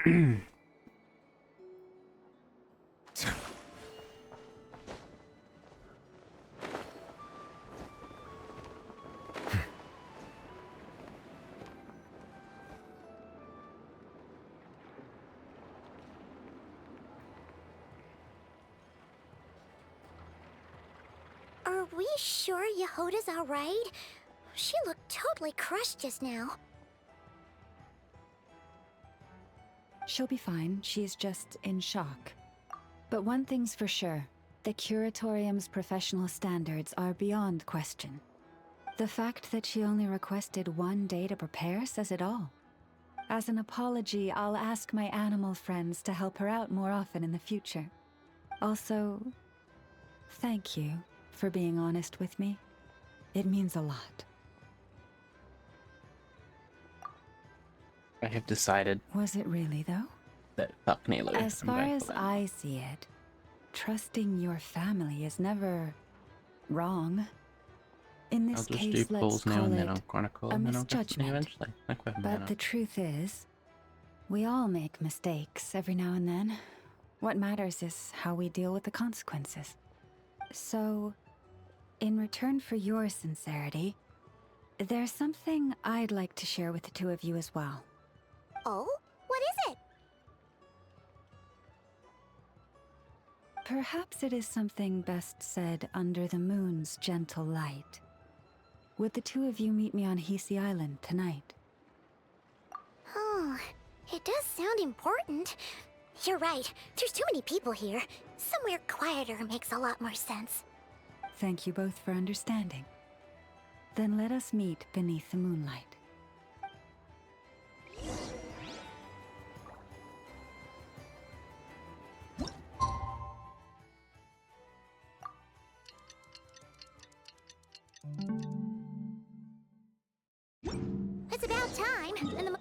Are we sure Yehoda's alright? She looked totally crushed just now. She'll be fine. She's just in shock. But one thing's for sure. The Curatorium's professional standards are beyond question. The fact that she only requested 1 day to prepare says it all. As an apology, I'll ask my animal friends to help her out more often in the future. Also, thank you for being honest with me. It means a lot. I have decided Was it really, though? that fuck Nilo. As far as I see it, trusting your family is never wrong. In this I'll just case, do let's polls now call and then it I'll chronicle a and then I'll get something misjudgment. eventually. Like with But the truth is, we all make mistakes every now and then. What matters is how we deal with the consequences. So, in return for your sincerity, there's something I'd like to share with the two of you as well. Oh? What is it? Perhaps it is something best said under the moon's gentle light. Would the two of you meet me on Hisi Island tonight? Oh, it does sound important. You're right, there's too many people here. Somewhere quieter makes a lot more sense. Thank you both for understanding. Then let us meet beneath the moonlight. It's about time, and the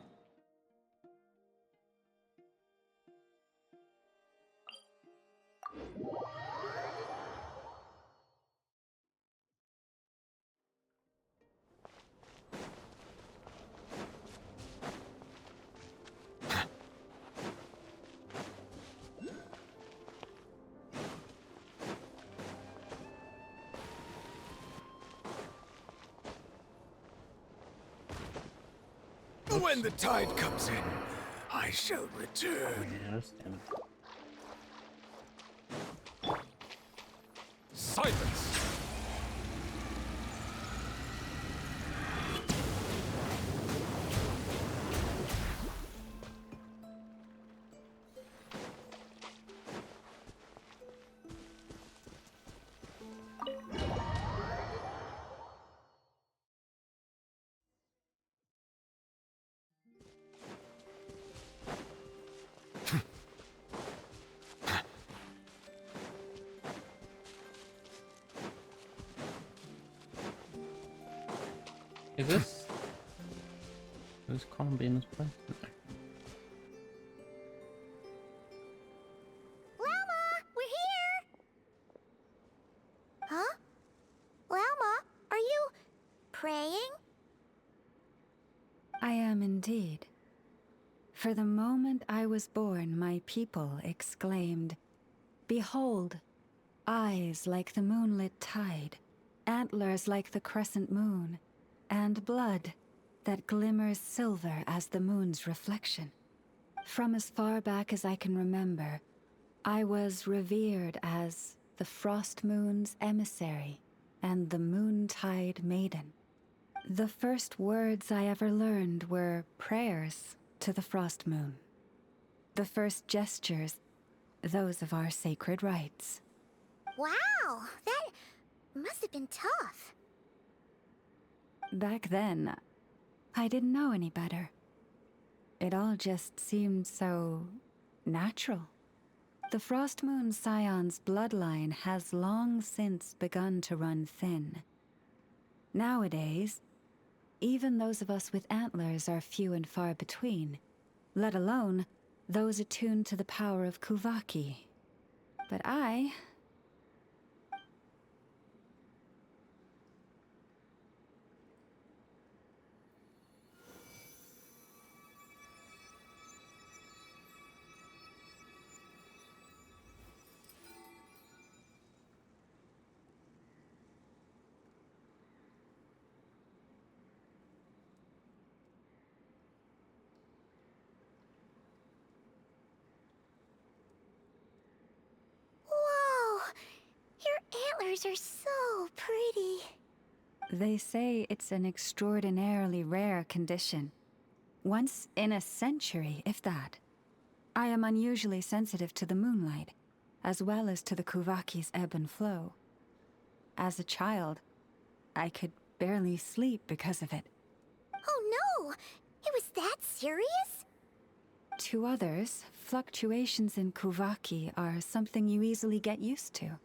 When the tide comes in, I shall return. Yes, and Silence! is this? Is Colin being this place? Lama, we're here! Huh? Lama, are you praying? I am indeed. For the moment I was born, my people exclaimed, "Behold, eyes like the moonlit tide, antlers like the crescent moon, and blood that glimmers silver as the moon's reflection." From as far back as I can remember, I was revered as the Frost Moon's emissary and the Moontide Maiden. The first words I ever learned were prayers to the Frost Moon. The first gestures, those of our sacred rites. Wow, that must have been tough. Back then, I didn't know any better. It all just seemed so natural. The Frost Moon Scion's bloodline has long since begun to run thin. Nowadays, even those of us with antlers are few and far between, let alone those attuned to the power of Kuvaki. But I... antlers are so pretty. They say it's an extraordinarily rare condition. Once in a century, if that. I am unusually sensitive to the moonlight, as well as to the Kuvaki's ebb and flow. As a child, I could barely sleep because of it. Oh no! It was that serious? To others, fluctuations in Kuvaki are something you easily get used to,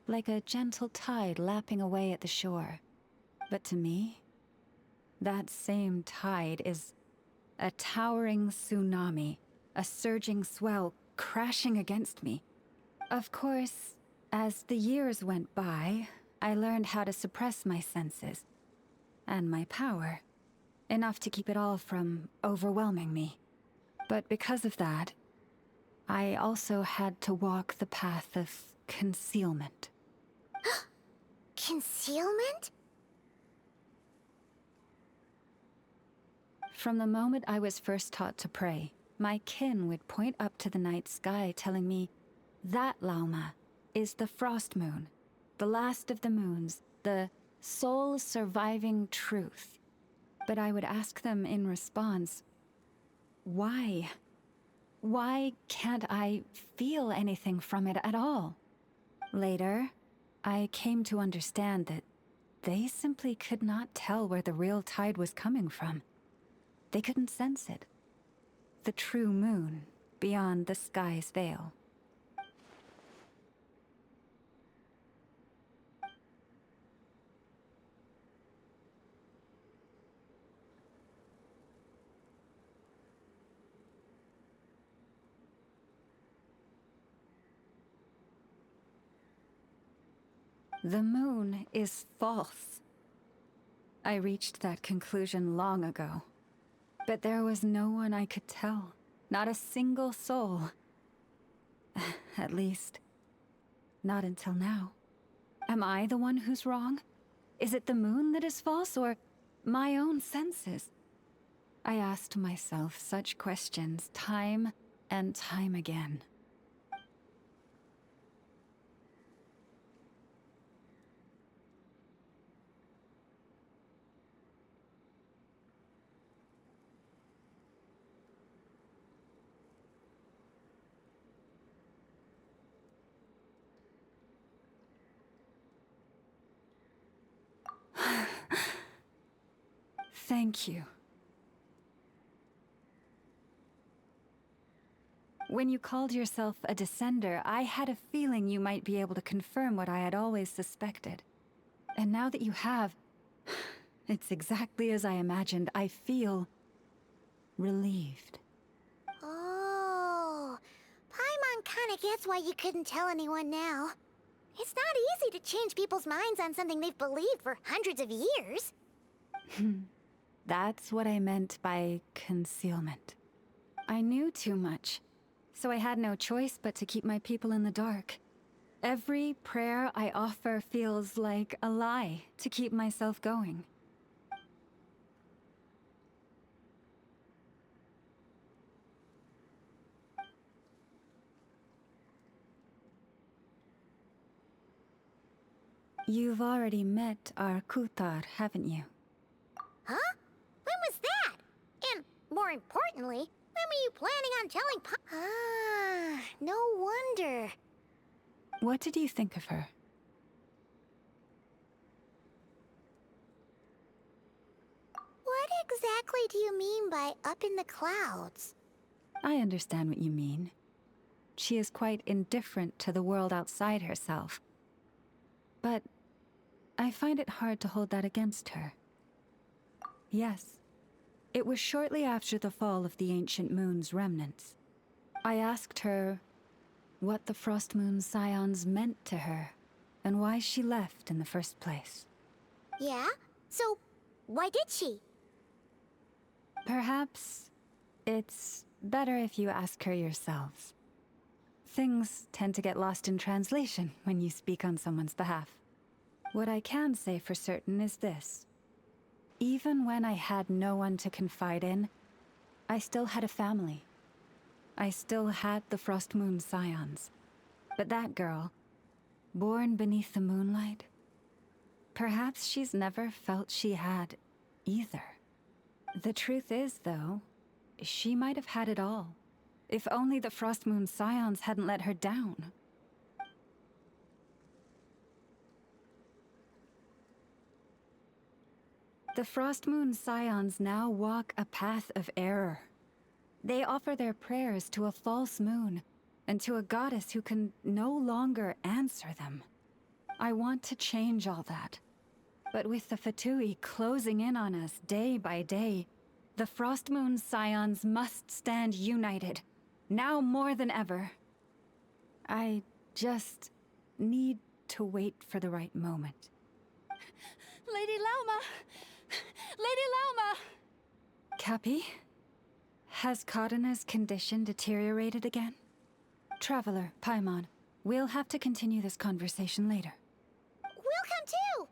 like a gentle tide lapping away at the shore. But to me, that same tide is a towering tsunami, a surging swell crashing against me. Of course, as the years went by, I learned how to suppress my senses and my power, enough to keep it all from overwhelming me. But because of that, I also had to walk the path of concealment. Concealment? From the moment I was first taught to pray, my kin would point up to the night sky telling me, that Lauma is the frost moon, the last of the moons, the sole surviving truth. But I would ask them in response, why? Why can't I feel anything from it at all? Later, I came to understand that they simply could not tell where the real tide was coming from. They couldn't sense it. The true moon beyond the sky's veil. The moon is false. I reached that conclusion long ago. But there was no one I could tell. Not a single soul. At least, not until now. Am I the one who's wrong? Is it the moon that is false, or my own senses? I asked myself such questions time and time again. Thank you. When you called yourself a descender, I had a feeling you might be able to confirm what I had always suspected. And now that you have, it's exactly as I imagined. I feel relieved. Oh, Paimon kinda gets why you couldn't tell anyone now. It's not easy to change people's minds on something they've believed for hundreds of years. That's what I meant by concealment. I knew too much, so I had no choice but to keep my people in the dark. Every prayer I offer feels like a lie to keep myself going. You've already met our Kutar, haven't you? Huh? When was that? And more importantly, when were you planning on telling Ah, no wonder. What did you think of her? What exactly do you mean by up in the clouds? I understand what you mean. She is quite indifferent to the world outside herself. But I find it hard to hold that against her. Yes, it was shortly after the fall of the ancient moon's remnants. I asked her what the Frost Moon Scions meant to her, and why she left in the first place. Yeah? So, why did she? Perhaps it's better if you ask her yourselves. Things tend to get lost in translation when you speak on someone's behalf. What I can say for certain is this. Even when I had no one to confide in, I still had a family. I still had the Frost Moon Scions. But that girl, born beneath the moonlight. Perhaps she's never felt she had either. The truth is, though, she might have had it all. If only the Frost Moon Scions hadn't let her down. The Frost Moon Scions now walk a path of error. They offer their prayers to a false moon, and to a goddess who can no longer answer them. I want to change all that. But with the Fatui closing in on us day by day, the Frost Moon Scions must stand united, now more than ever. I just need to wait for the right moment. Lady Lauma! Lady Lauma! Cappy? Has Cardina's condition deteriorated again? Traveler, Paimon, we'll have to continue this conversation later. We'll come too!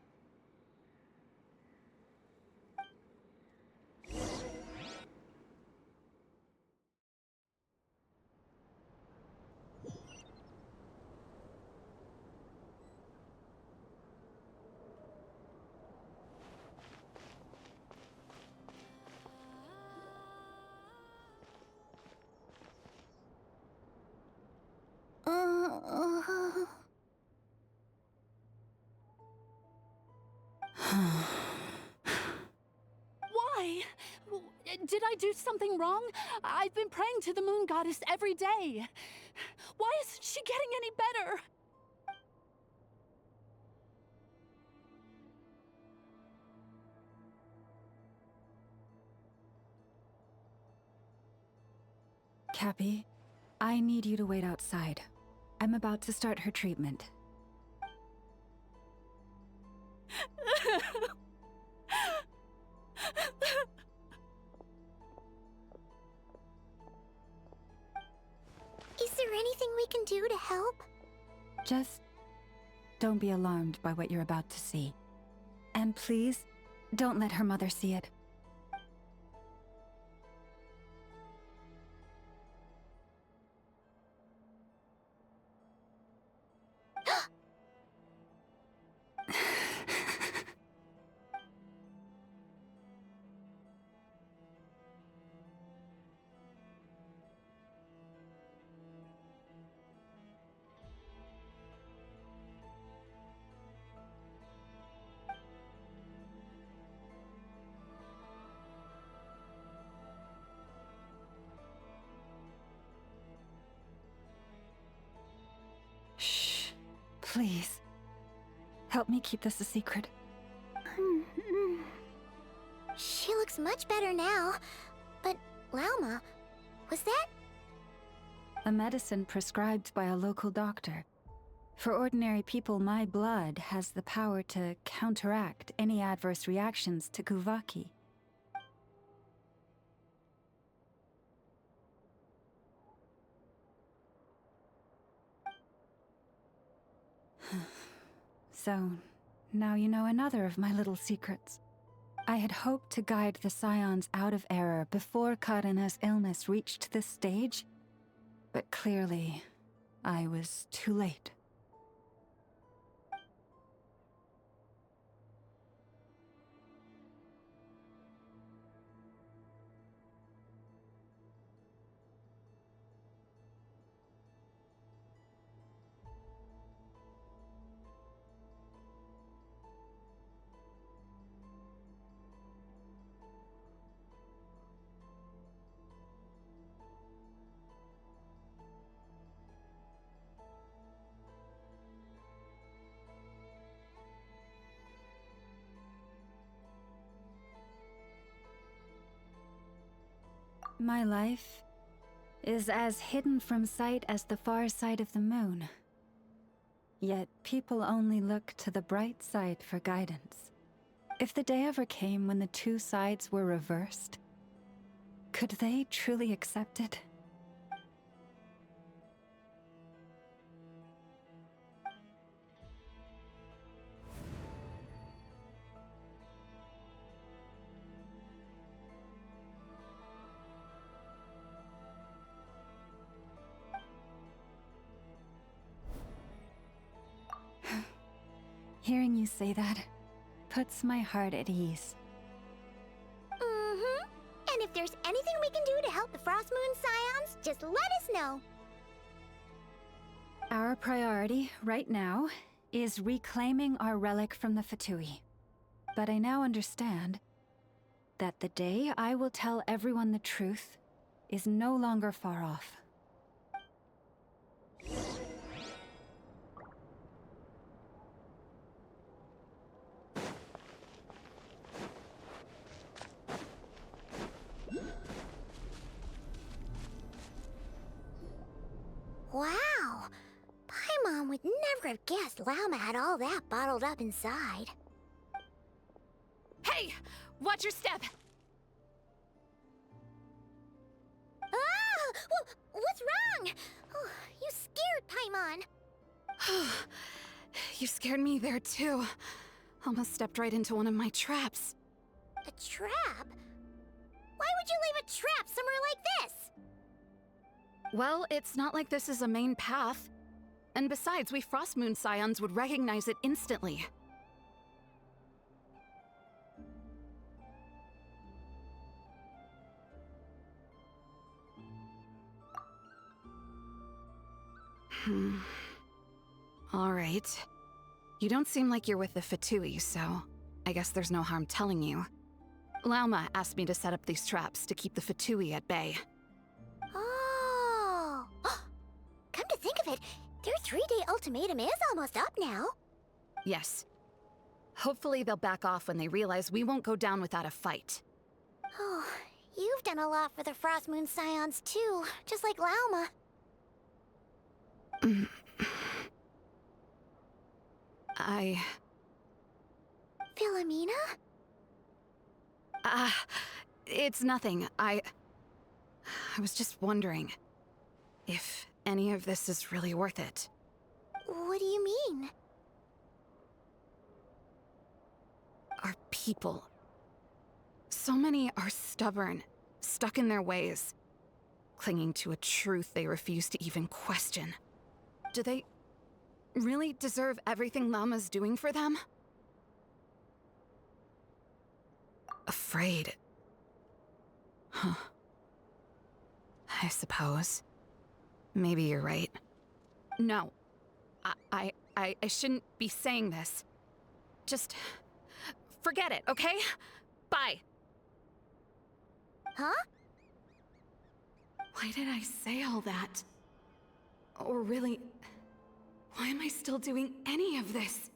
Why? Did I do something wrong? I've been praying to the moon goddess every day. Why isn't she getting any better? Cappy, I need you to wait outside. I'm about to start her treatment. Is there anything we can do to help? Just don't be alarmed by what you're about to see. And please, don't let her mother see it. Shh. Please. Help me keep this a secret. She looks much better now. But, Lauma, was that? A medicine prescribed by a local doctor. For ordinary people, my blood has the power to counteract any adverse reactions to Kuvaki. So, now you know another of my little secrets. I had hoped to guide the Scions out of error before Karina's illness reached this stage, but clearly, I was too late. My life is as hidden from sight as the far side of the moon. Yet people only look to the bright side for guidance. If the day ever came when the two sides were reversed, could they truly accept it? Hearing you say that puts my heart at ease. Mm-hmm. And if there's anything we can do to help the Frost Moon Scions, just let us know. Our priority, right now, is reclaiming our relic from the Fatui. But I now understand that the day I will tell everyone the truth is no longer far off. Wow! Paimon would never have guessed Lauma had all that bottled up inside. Hey! Watch your step! Ah! What's wrong? Oh, you scared Paimon. You scared me there too. Almost stepped right into one of my traps. A trap? Why would you leave a trap somewhere like this? Well, it's not like this is a main path. And besides, we Frost Moon Scions would recognize it instantly. Alright. You don't seem like you're with the Fatui, so I guess there's no harm telling you. Lauma asked me to set up these traps to keep the Fatui at bay. Oh! Come to think of it, their 3-day ultimatum is almost up now. Yes. Hopefully they'll back off when they realize we won't go down without a fight. Oh, you've done a lot for the Frost Moon Scions too, just like Lauma. Philomena? It's nothing. I was just wondering if any of this is really worth it. What do you mean? Our people. So many are stubborn, stuck in their ways, clinging to a truth they refuse to even question. Do they really deserve everything Lama's doing for them? Afraid. Huh. I suppose. Maybe you're right. No. I shouldn't be saying this. Just forget it, okay? Bye. Huh? Why did I say all that? Or really, why am I still doing any of this?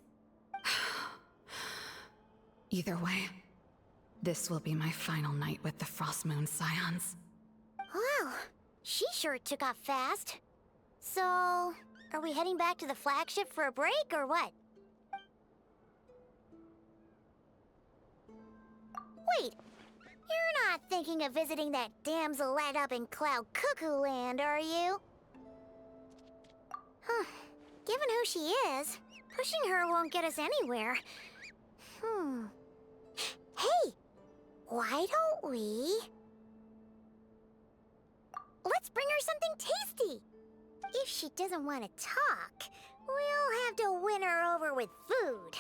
Either way, this will be my final night with the Frost Moon Scions. Wow, she sure took off fast. So, are we heading back to the flagship for a break or what? Wait, you're not thinking of visiting that damsel light up in Cloud Cuckoo Land, are you? Huh. Given who she is, pushing her won't get us anywhere. Hey, why don't we... Let's bring her something tasty! If she doesn't want to talk, we'll have to win her over with food.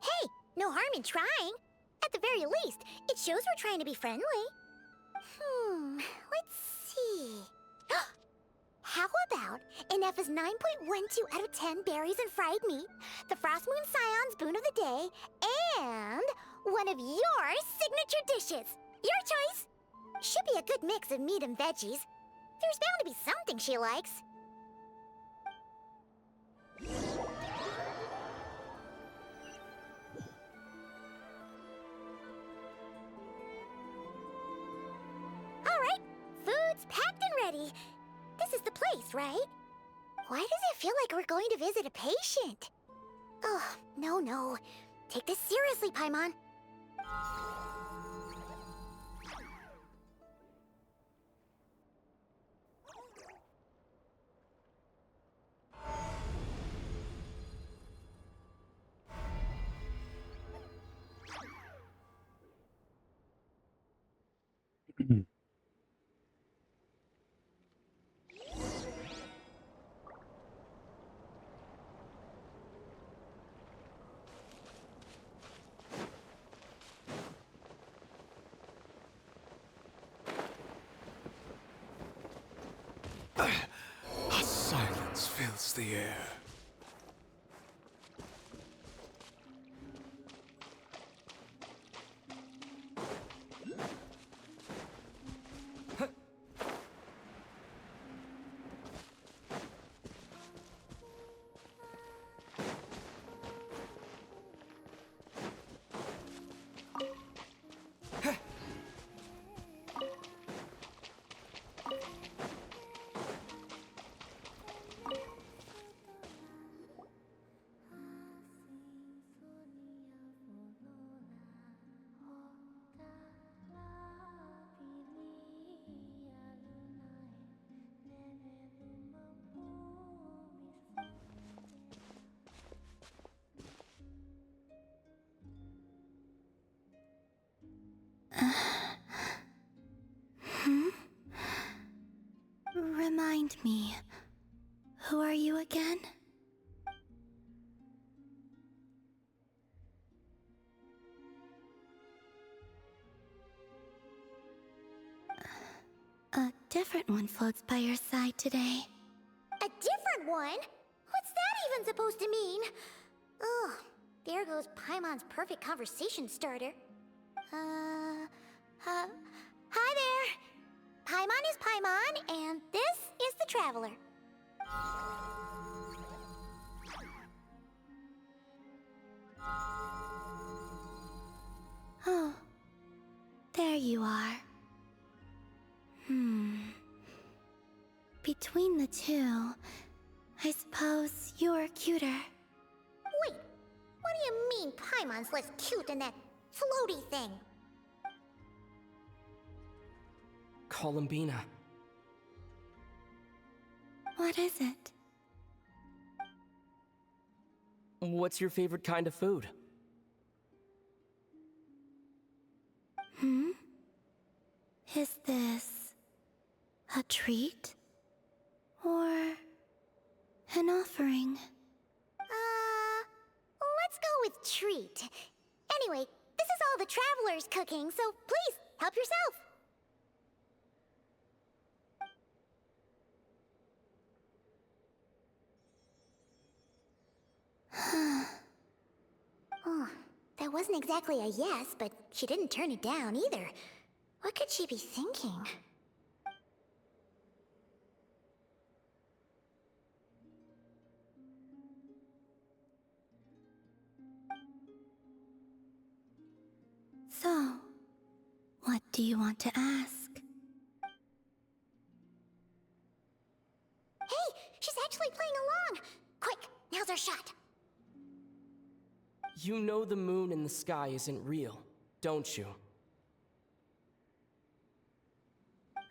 Hey, no harm in trying. At the very least, it shows we're trying to be friendly. Let's see. How about Ineffa's 9.12 out of 10 berries and fried meat, the Frost Moon Scion's boon of the day, and one of your signature dishes? Your choice. Should be a good mix of meat and veggies. There's bound to be something she likes. All right, food's packed and ready. This is the place, right? Why does it feel like we're going to visit a patient? Oh, no. Take this seriously, Paimon. fills the air. Remind me, who are you again? A different one floats by your side today. A different one? What's that even supposed to mean? Ugh, there goes Paimon's perfect conversation starter. Hi there! Paimon is Paimon, and this is the Traveler. Oh, there you are. Between the two, I suppose you're cuter. Wait, what do you mean Paimon's less cute than that floaty thing? Columbina. What is it? What's your favorite kind of food? Is this a treat? Or an offering? Let's go with treat. Anyway, this is all the Traveler's cooking, so please, help yourself. Oh, that wasn't exactly a yes, but she didn't turn it down either. What could she be thinking? So, what do you want to ask? Hey, she's actually playing along! Quick, now's our shot. You know the moon in the sky isn't real, don't you?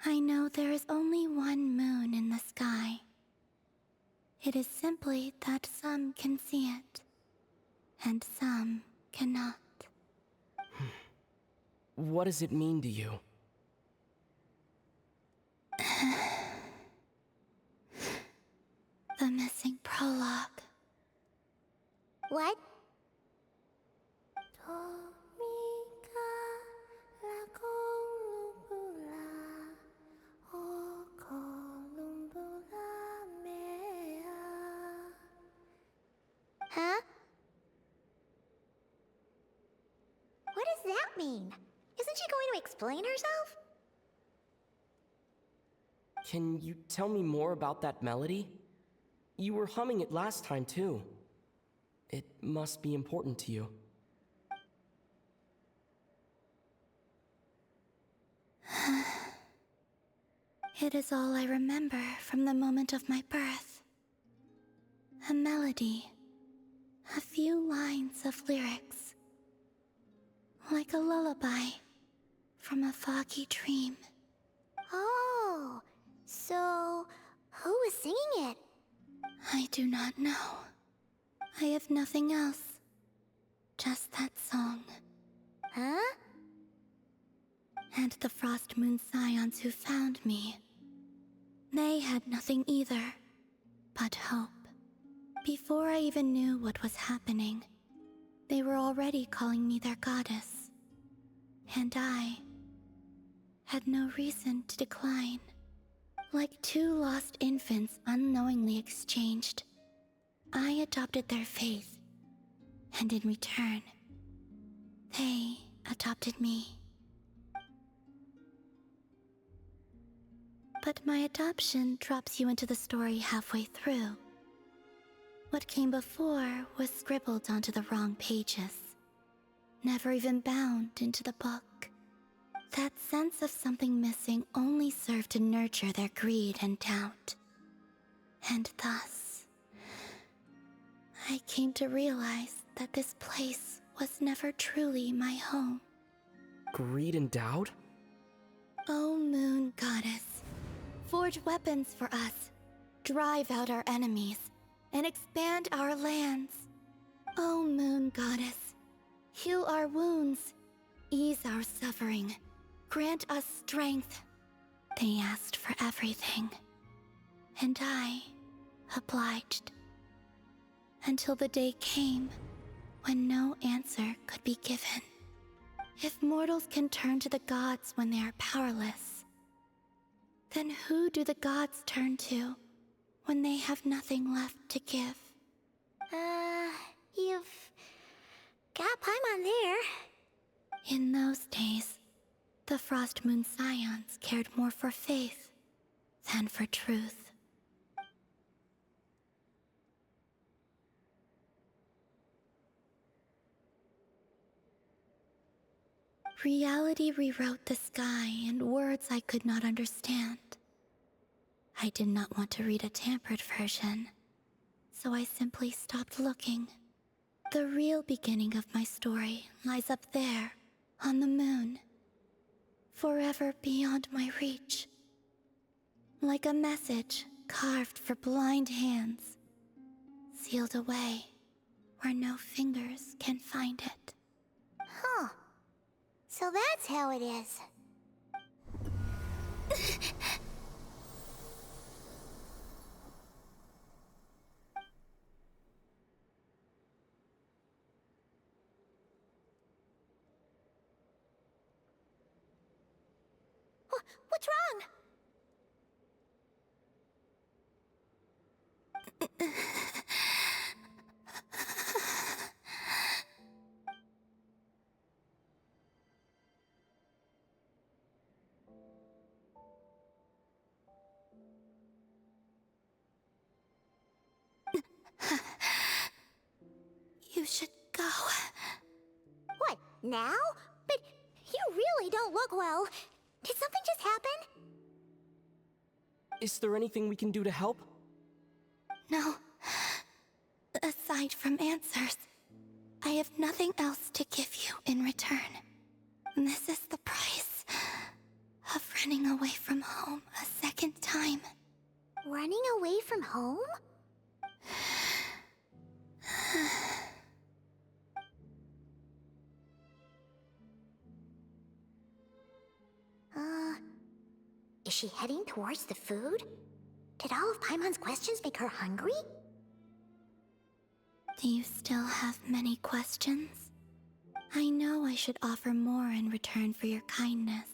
I know there is only one moon in the sky. It is simply that some can see it, and some cannot. What does it mean to you? The missing prologue. What? Huh? What does that mean? Isn't she going to explain herself? Can you tell me more about that melody? You were humming it last time, too. It must be important to you. It is all I remember from the moment of my birth. A melody. A few lines of lyrics. Like a lullaby from a foggy dream. Oh, so who was singing it? I do not know. I have nothing else. Just that song. Huh? And the Frost Moon Scions who found me. They had nothing either, but hope. Before I even knew what was happening, they were already calling me their goddess. And I had no reason to decline. Like two lost infants unknowingly exchanged, I adopted their faith, and in return, they adopted me. But my adoption drops you into the story halfway through. What came before was scribbled onto the wrong pages, never even bound into the book. That sense of something missing only served to nurture their greed and doubt. And thus, I came to realize that this place was never truly my home. Greed and doubt? O Moon Goddess, forge weapons for us, drive out our enemies, and expand our lands. O Moon Goddess, heal our wounds, ease our suffering, grant us strength. They asked for everything, and I obliged. Until the day came when no answer could be given. If mortals can turn to the gods when they are powerless, then who do the gods turn to when they have nothing left to give? You've got Paimon there. In those days, the Frost Moon Scions cared more for faith than for truth. Reality rewrote the sky in words I could not understand. I did not want to read a tampered version, so I simply stopped looking. The real beginning of my story lies up there, on the moon, forever beyond my reach. Like a message carved for blind hands, sealed away where no fingers can find it. Huh. So that's how it is. What's wrong? You should go. What, now? But you really don't look well. Did something just happen? Is there anything we can do to help? No. Aside from answers, I have nothing else to give you in return. This is the price of running away from home a second time. Running away from home? Is she heading towards the food? Did all of Paimon's questions make her hungry? Do you still have many questions? I know I should offer more in return for your kindness,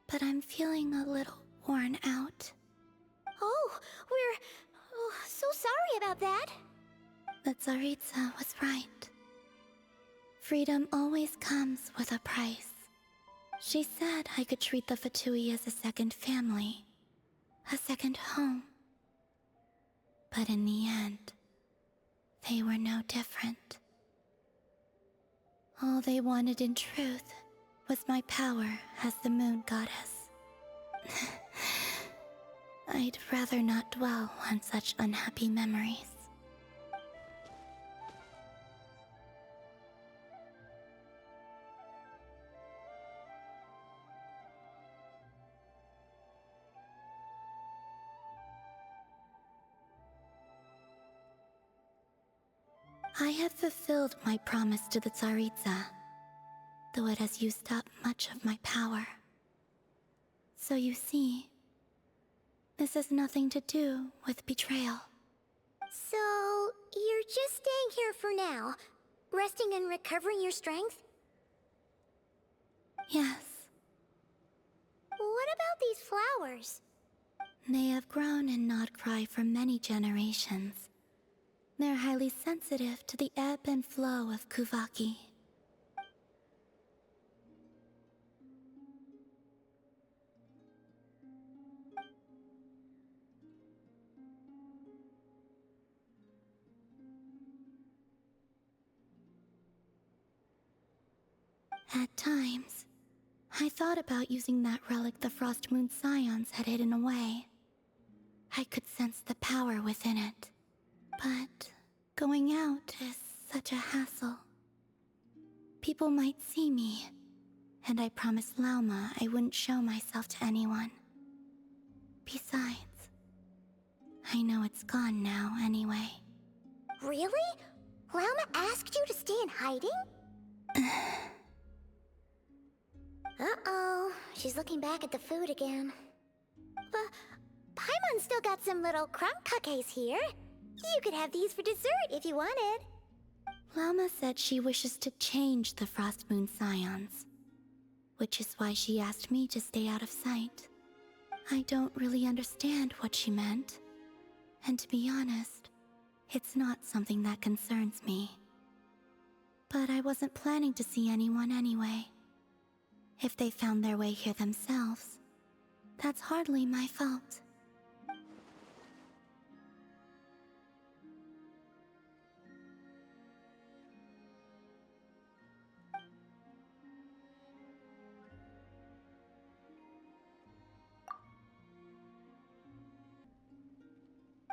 but I'm feeling a little worn out. Oh, we're so sorry about that. The Tsaritsa was right. Freedom always comes with a price. She said I could treat the Fatui as a second family, a second home. But in the end, they were no different. All they wanted in truth was my power as the Moon Goddess. I'd rather not dwell on such unhappy memories. I have fulfilled my promise to the Tsaritsa, though it has used up much of my power. So you see, this has nothing to do with betrayal. So, you're just staying here for now, resting and recovering your strength? Yes. What about these flowers? They have grown and not cry for many generations. They're highly sensitive to the ebb and flow of Kuvaki. At times, I thought about using that relic the Frost Moon Scions had hidden away. I could sense the power within it. But going out is such a hassle. People might see me, and I promised Lauma I wouldn't show myself to anyone. Besides, I know it's gone now anyway. Really? Lauma asked you to stay in hiding? Uh-oh, she's looking back at the food again. But Paimon's still got some little crumb cookies here. You could have these for dessert if you wanted. Lauma said she wishes to change the Frost Moon Scions, which is why she asked me to stay out of sight. I don't really understand what she meant, and to be honest, it's not something that concerns me. But I wasn't planning to see anyone anyway. If they found their way here themselves, that's hardly my fault.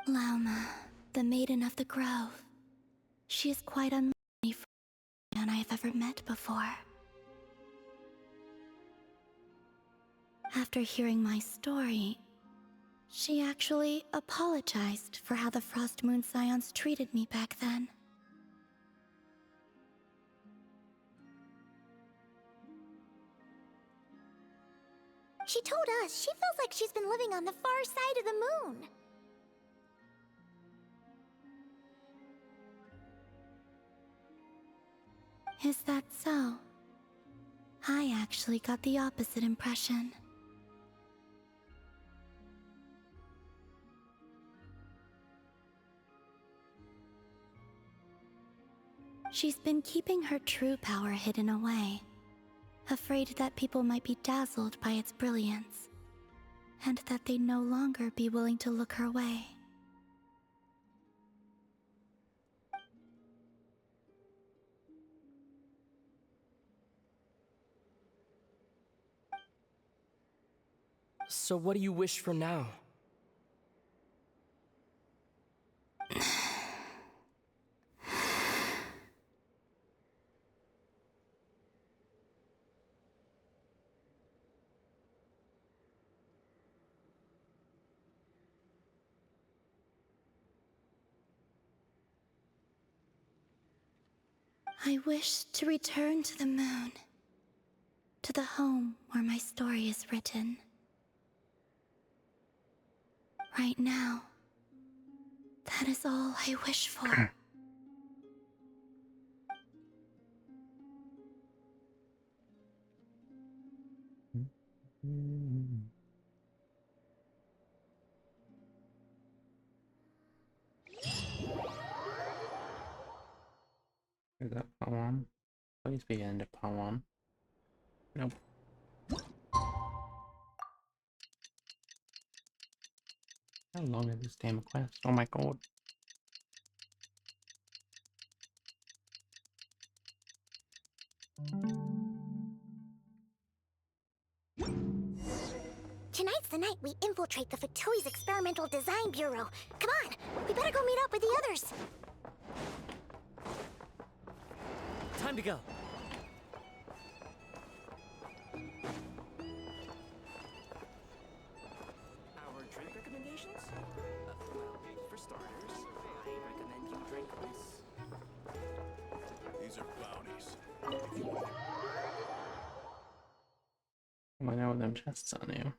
Lauma, the Maiden of the Grove. She is quite unlike any man I have ever met before. After hearing my story, she actually apologized for how the Frost Moon Scions treated me back then. She told us she feels like she's been living on the far side of the moon. Is that so? I actually got the opposite impression. She's been keeping her true power hidden away, afraid that people might be dazzled by its brilliance, and that they'd no longer be willing to look her way. So what do you wish for now? I wish to return to the moon, to the home where my story is written. Right now, that is all I wish for. Is that poem? Please be end of poem. Nope. How long is this damn quest? Oh my god. Tonight's the night we infiltrate the Fatoi's Experimental Design Bureau. Come on, we better go meet up with the others. Time to go. Our drink recommendations? Well, for starters, I recommend you drink this. These are bounties. If you want Oh, I know them chests on you.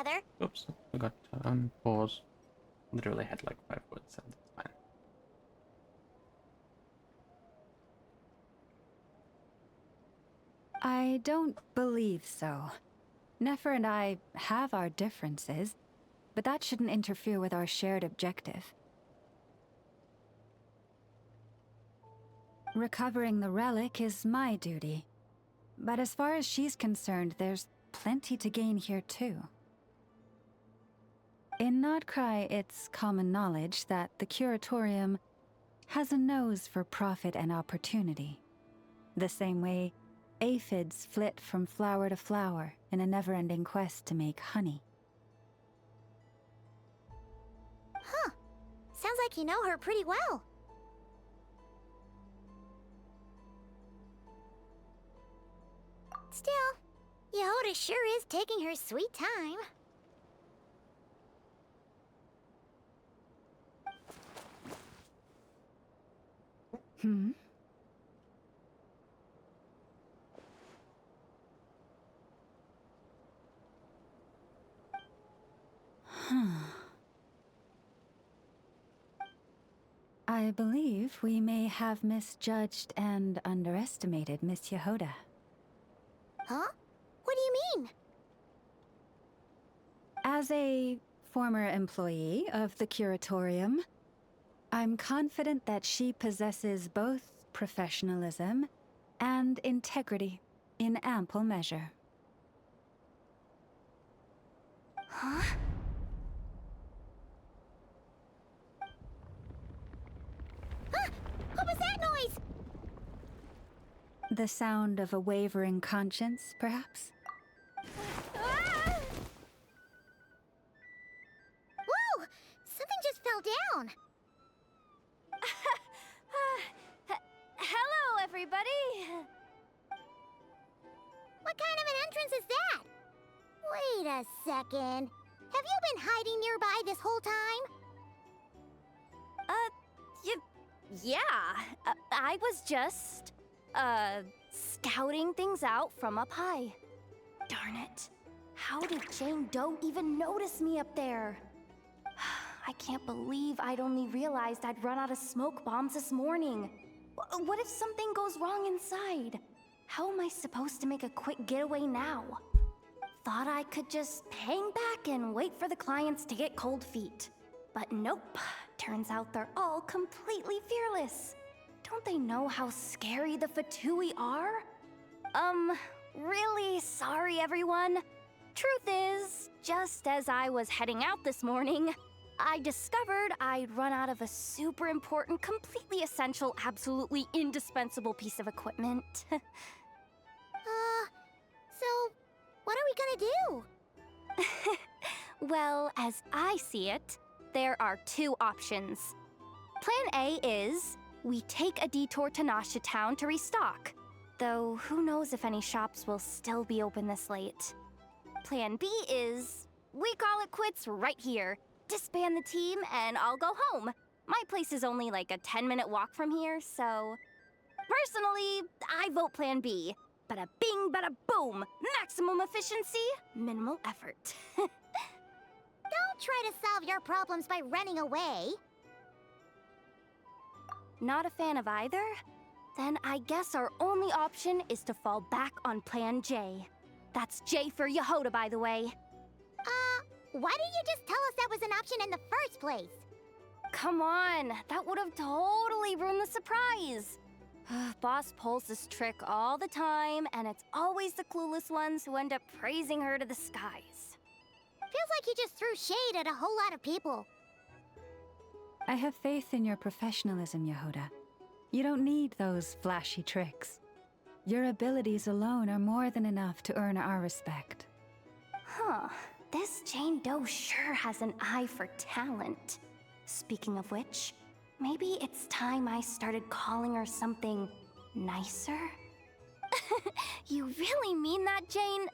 Heather. Oops, I got pause. Literally had like 5 words, so that's fine. I don't believe so. Nefer and I have our differences, but that shouldn't interfere with our shared objective. Recovering the relic is my duty. But as far as she's concerned, there's plenty to gain here too. In Nodcry, it's common knowledge that the Curatorium has a nose for profit and opportunity. The same way aphids flit from flower to flower in a never-ending quest to make honey. Huh. Sounds like you know her pretty well. Still, Yehoda sure is taking her sweet time. Hmm? I believe we may have misjudged and underestimated Miss Yehoda. Huh? What do you mean? As a former employee of the Curatorium, I'm confident that she possesses both professionalism and integrity in ample measure. Huh? Ah! What was that noise? The sound of a wavering conscience, perhaps? Ah! Whoa! Something just fell down. Hello, everybody! What kind of an entrance is that? Wait a second. Have you been hiding nearby this whole time? Yeah. I was just, scouting things out from up high. Darn it. How did Jane Doe even notice me up there? I can't believe I'd only realized I'd run out of smoke bombs this morning. What if something goes wrong inside? How am I supposed to make a quick getaway now? Thought I could just hang back and wait for the clients to get cold feet. But nope. Turns out they're all completely fearless. Don't they know how scary the Fatui are? Really sorry, everyone. Truth is, just as I was heading out this morning, I discovered I'd run out of a super important, completely essential, absolutely indispensable piece of equipment. So, what are we gonna do? Well, as I see it, there are two options. Plan A is we take a detour to Nasha Town to restock, though who knows if any shops will still be open this late. Plan B is we call it quits right here, disband the team, and I'll go home. My place is only like a 10-minute walk from here, so... Personally, I vote Plan B. Bada bing, bada boom! Maximum efficiency, minimal effort. Don't try to solve your problems by running away. Not a fan of either? Then I guess our only option is to fall back on Plan J. That's J for Yehoda, by the way. Why didn't you just tell us that was an option in the first place? Come on, that would have totally ruined the surprise. Boss pulls this trick all the time, and it's always the clueless ones who end up praising her to the skies. Feels like you just threw shade at a whole lot of people. I have faith in your professionalism, Yehoda. You don't need those flashy tricks. Your abilities alone are more than enough to earn our respect. Huh. This Jane Doe sure has an eye for talent. Speaking of which, maybe it's time I started calling her something nicer? You really mean that, Jane?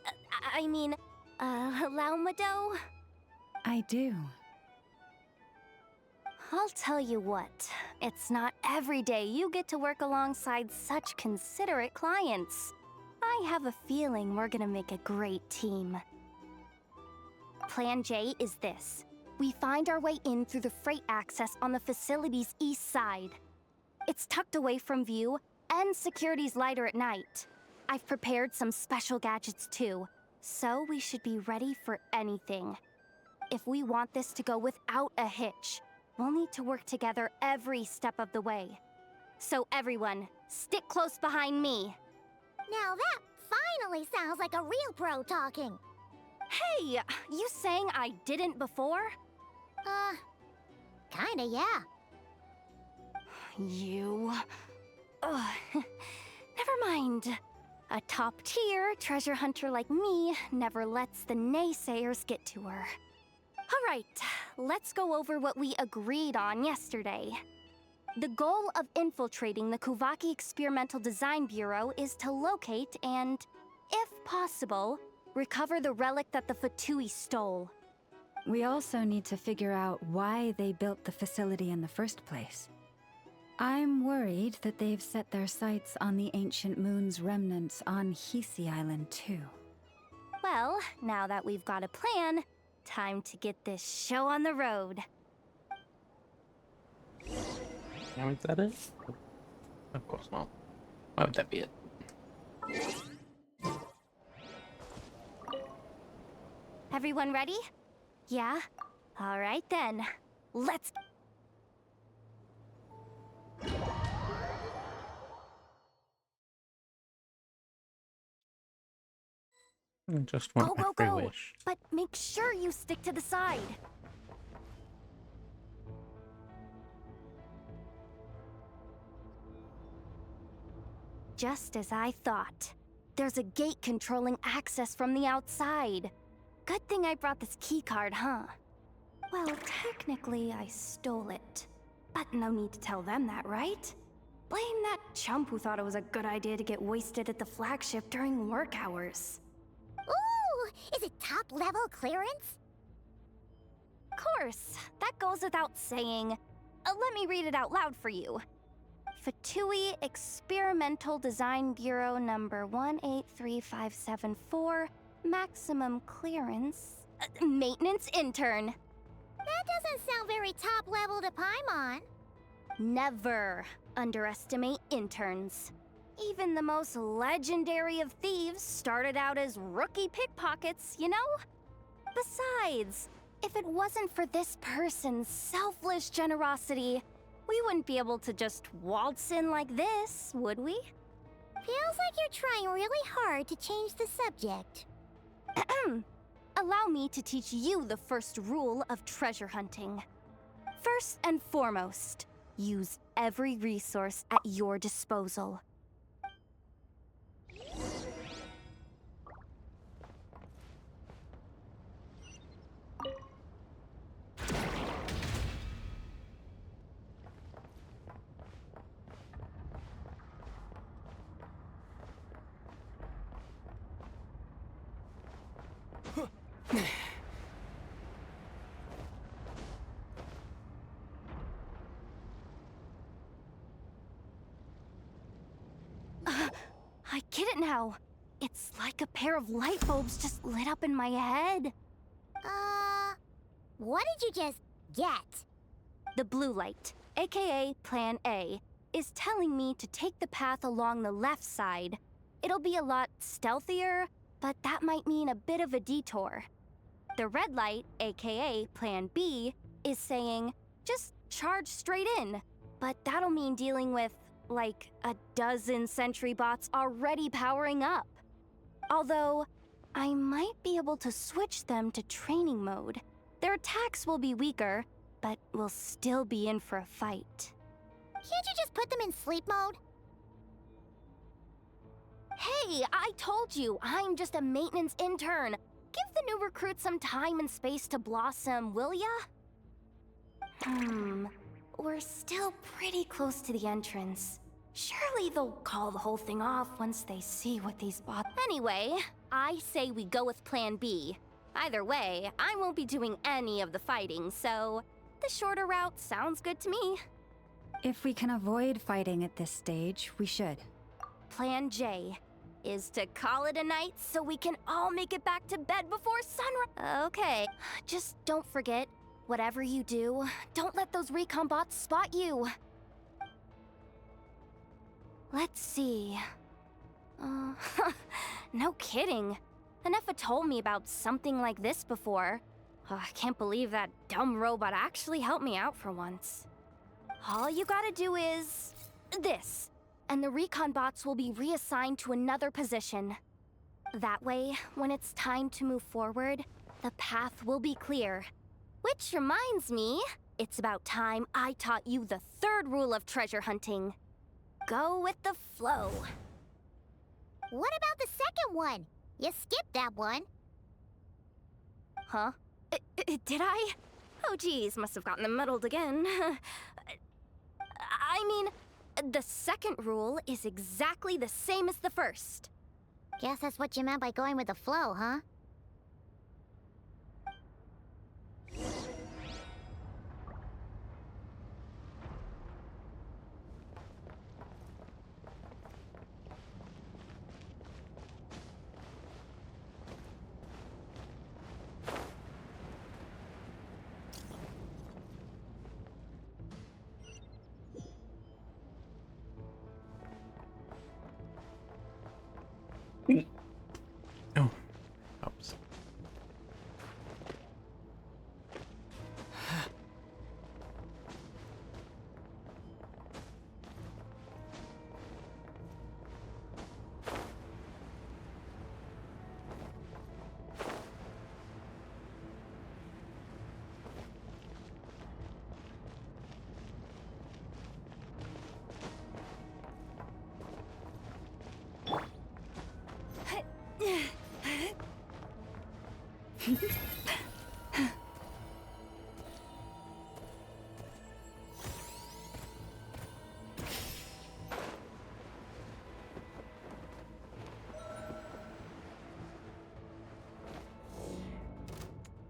Laumado? I do. I'll tell you what, it's not every day you get to work alongside such considerate clients. I have a feeling we're gonna make a great team. Plan J is this. We find our way in through the freight access on the facility's east side. It's tucked away from view, and security's lighter at night. I've prepared some special gadgets too, so we should be ready for anything. If we want this to go without a hitch, we'll need to work together every step of the way. So everyone, stick close behind me. Now that finally sounds like a real pro talking. Hey, you saying I didn't before? Kinda, yeah. You... Ugh. Never mind. A top-tier treasure hunter like me never lets the naysayers get to her. All right, let's go over what we agreed on yesterday. The goal of infiltrating the Kuvaki Experimental Design Bureau is to locate and, if possible, recover the relic that the Fatui stole. We also need to figure out why they built the facility in the first place. I'm worried that they've set their sights on the ancient moon's remnants on Hisi Island too. Well, now that we've got a plan, time to get this show on the road. Now is that it? Of course not. Why would that be it? Everyone ready? Yeah? All right then. Let's... Just one Go, every go! wish. But make sure you stick to the side. Just as I thought. There's a gate controlling access from the outside. Good thing I brought this keycard, huh? Well, technically I stole it. But no need to tell them that, right? Blame that chump who thought it was a good idea to get wasted at the flagship during work hours. Ooh, is it top-level clearance? Of course, that goes without saying. Let me read it out loud for you. Fatui Experimental Design Bureau number 183574, maximum clearance, maintenance intern. That doesn't sound very top-level to Paimon. Never underestimate interns. Even the most legendary of thieves started out as rookie pickpockets, you know? Besides, if it wasn't for this person's selfless generosity, we wouldn't be able to just waltz in like this, would we? Feels like you're trying really hard to change the subject. Allow me to teach you the first rule of treasure hunting. First and foremost, use every resource at your disposal. I get it now. It's like a pair of light bulbs just lit up in my head. What did you just get? The blue light, aka Plan A, is telling me to take the path along the left side. It'll be a lot stealthier, but that might mean a bit of a detour. The red light, aka Plan B, is saying, just charge straight in. But that'll mean dealing with, like, a dozen sentry bots already powering up. Although, I might be able to switch them to training mode. Their attacks will be weaker, but we'll still be in for a fight. Can't you just put them in sleep mode? Hey, I told you, I'm just a maintenance intern. Give the new recruit some time and space to blossom, will ya? We're still pretty close to the entrance. Surely they'll call the whole thing off once they see what these bots... Anyway, I say we go with Plan B. Either way, I won't be doing any of the fighting, so the shorter route sounds good to me. If we can avoid fighting at this stage, we should. Plan J. is to call it a night so we can all make it back to bed before sunrise. Okay, just don't forget, whatever you do, don't let those recon bots spot you. Let's see. No kidding. Anefa told me about something like this before. I can't believe that dumb robot actually helped me out for once. All you gotta do is this, and the recon bots will be reassigned to another position. That way, when it's time to move forward, the path will be clear. Which reminds me, it's about time I taught you the third rule of treasure hunting. Go with the flow. What about the second one? You skipped that one. Huh? Did I? Oh geez, must have gotten muddled again. I mean, the second rule is exactly the same as the first. Guess that's what you meant by going with the flow, huh? Oh, oops.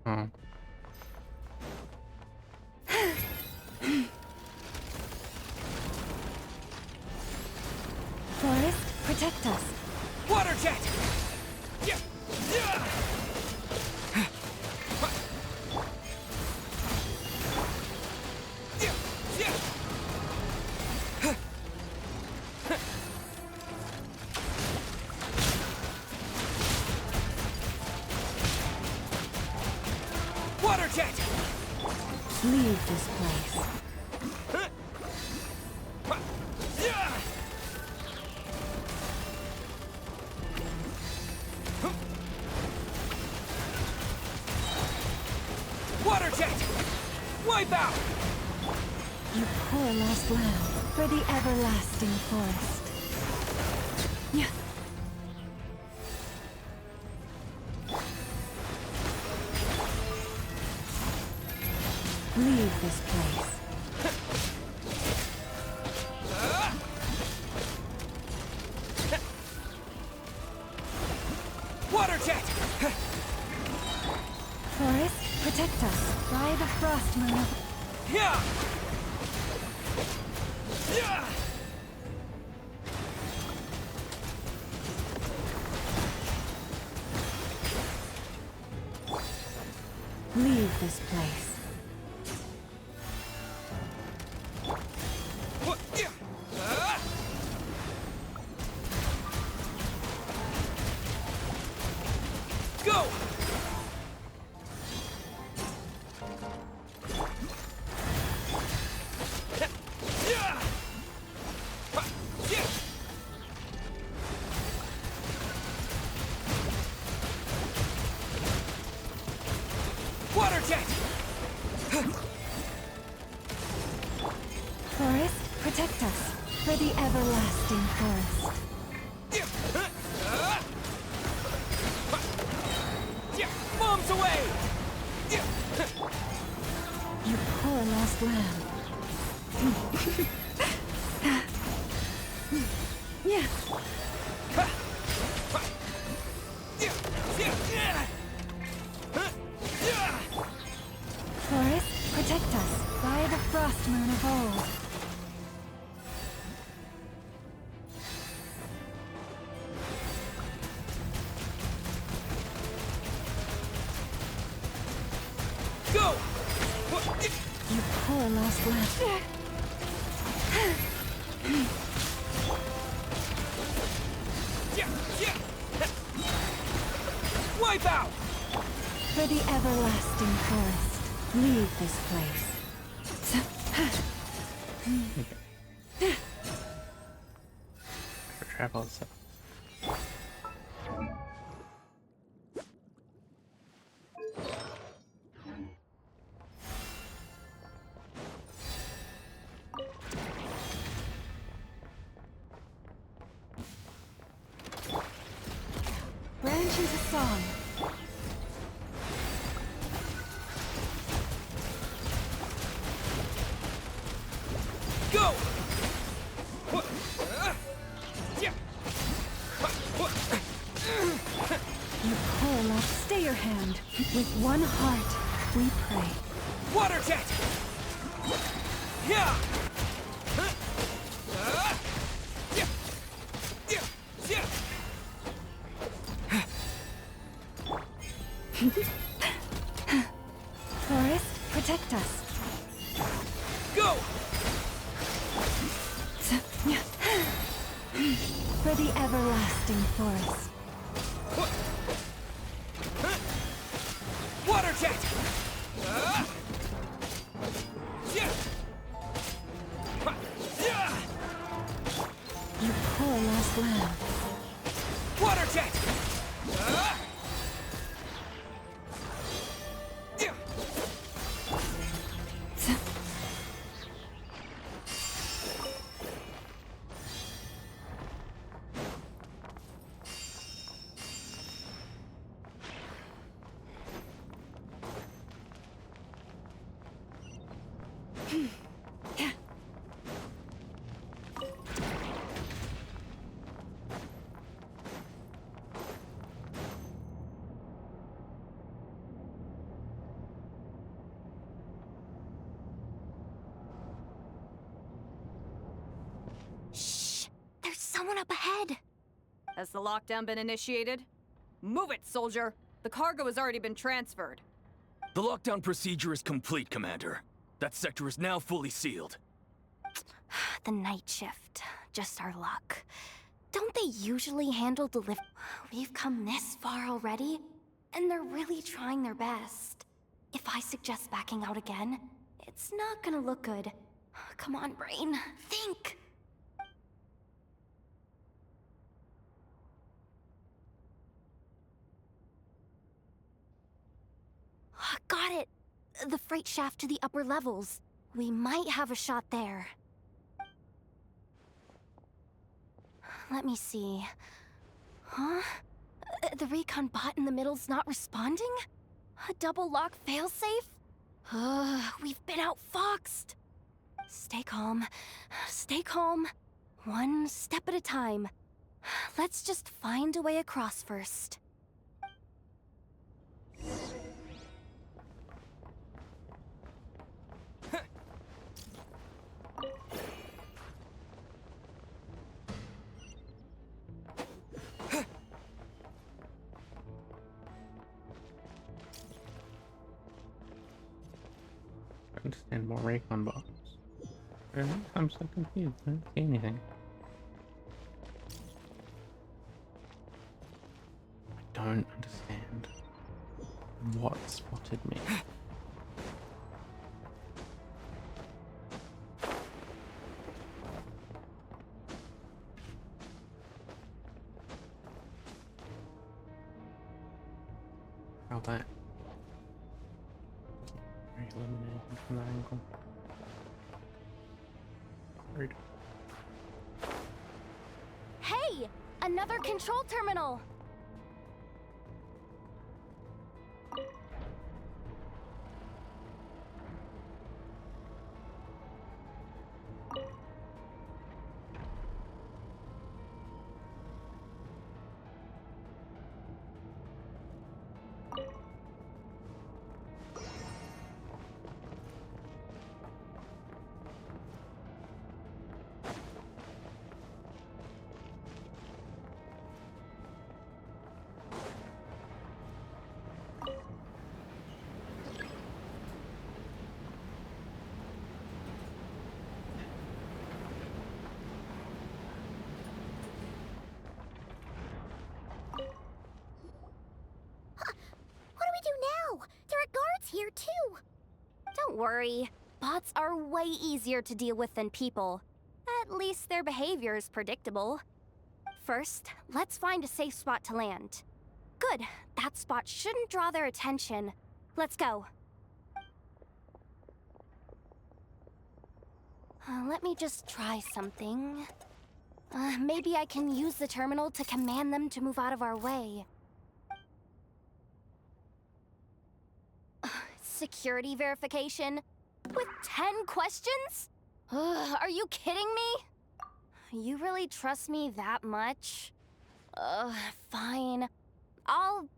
Oh. Forest, protect us. Water jet! Yeah! Yeah! Yeah! Yeah! Water jet! Leave this place. Yeah! Water jet! Wipe out! You poor lost lamb for the everlasting forest. Yeah. Leave this place. Water jet! Forest, protect us by the frost moon of... Yeah! Yeah! Leave this place. What? Yeah! Go! Yeah! Yeah! Water jet! Forest, protect us for the everlasting forest. Yeah! Bombs away! Yeah! You poor lost lamb. Yeah. Forest, protect us by the frost moon of old. Go! You poor lost lamb. Wipe out! For the everlasting forest, leave this place. For travel itself. Branches a song. Go! You poor lost. Stay your hand. With one heart, we pray. Water jet! Yeah! Forest, protect us. Go! For the everlasting forest. Water jet! You poor lost lamb. Water jet! Shh! There's someone up ahead. Has the lockdown been initiated? Move it, soldier! The cargo has already been transferred. The lockdown procedure is complete, Commander. That sector is now fully sealed. The night shift. Just our luck. Don't they usually handle delivery? We've come this far already, and they're really trying their best. If I suggest backing out again, it's not gonna look good. Come on, brain. Think! Got it! The freight shaft to the upper levels. We might have a shot there. Let me see. Huh? The recon bot in the middle's not responding? A double lock failsafe? We've been outfoxed. Stay calm. Stay calm. One step at a time. Let's just find a way across first. I understand more recon bots. Really? I'm so confused. I don't see anything. I don't understand what spotted me. How that? Very illuminating from that angle. Rude. Hey! Another control terminal! bots here too. Don't worry. Bots are way easier to deal with than people. At least their behavior is predictable. First, let's find a safe spot to land. Good. That spot shouldn't draw their attention. Let's go. Let me just try something. Maybe I can use the terminal to command them to move out of our way. Security verification? With 10 questions? Are you kidding me? You really trust me that much? Fine. I'll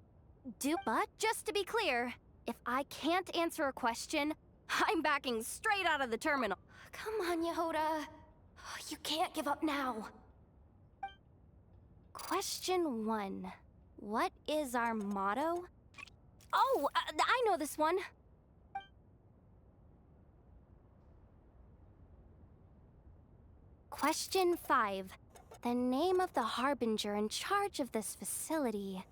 do, but just to be clear, if I can't answer a question, I'm backing straight out of the terminal. Come on, Yehoda. You can't give up now. Question 1. What is our motto? Oh, I know this one. Question 5. The name of the harbinger in charge of this facility.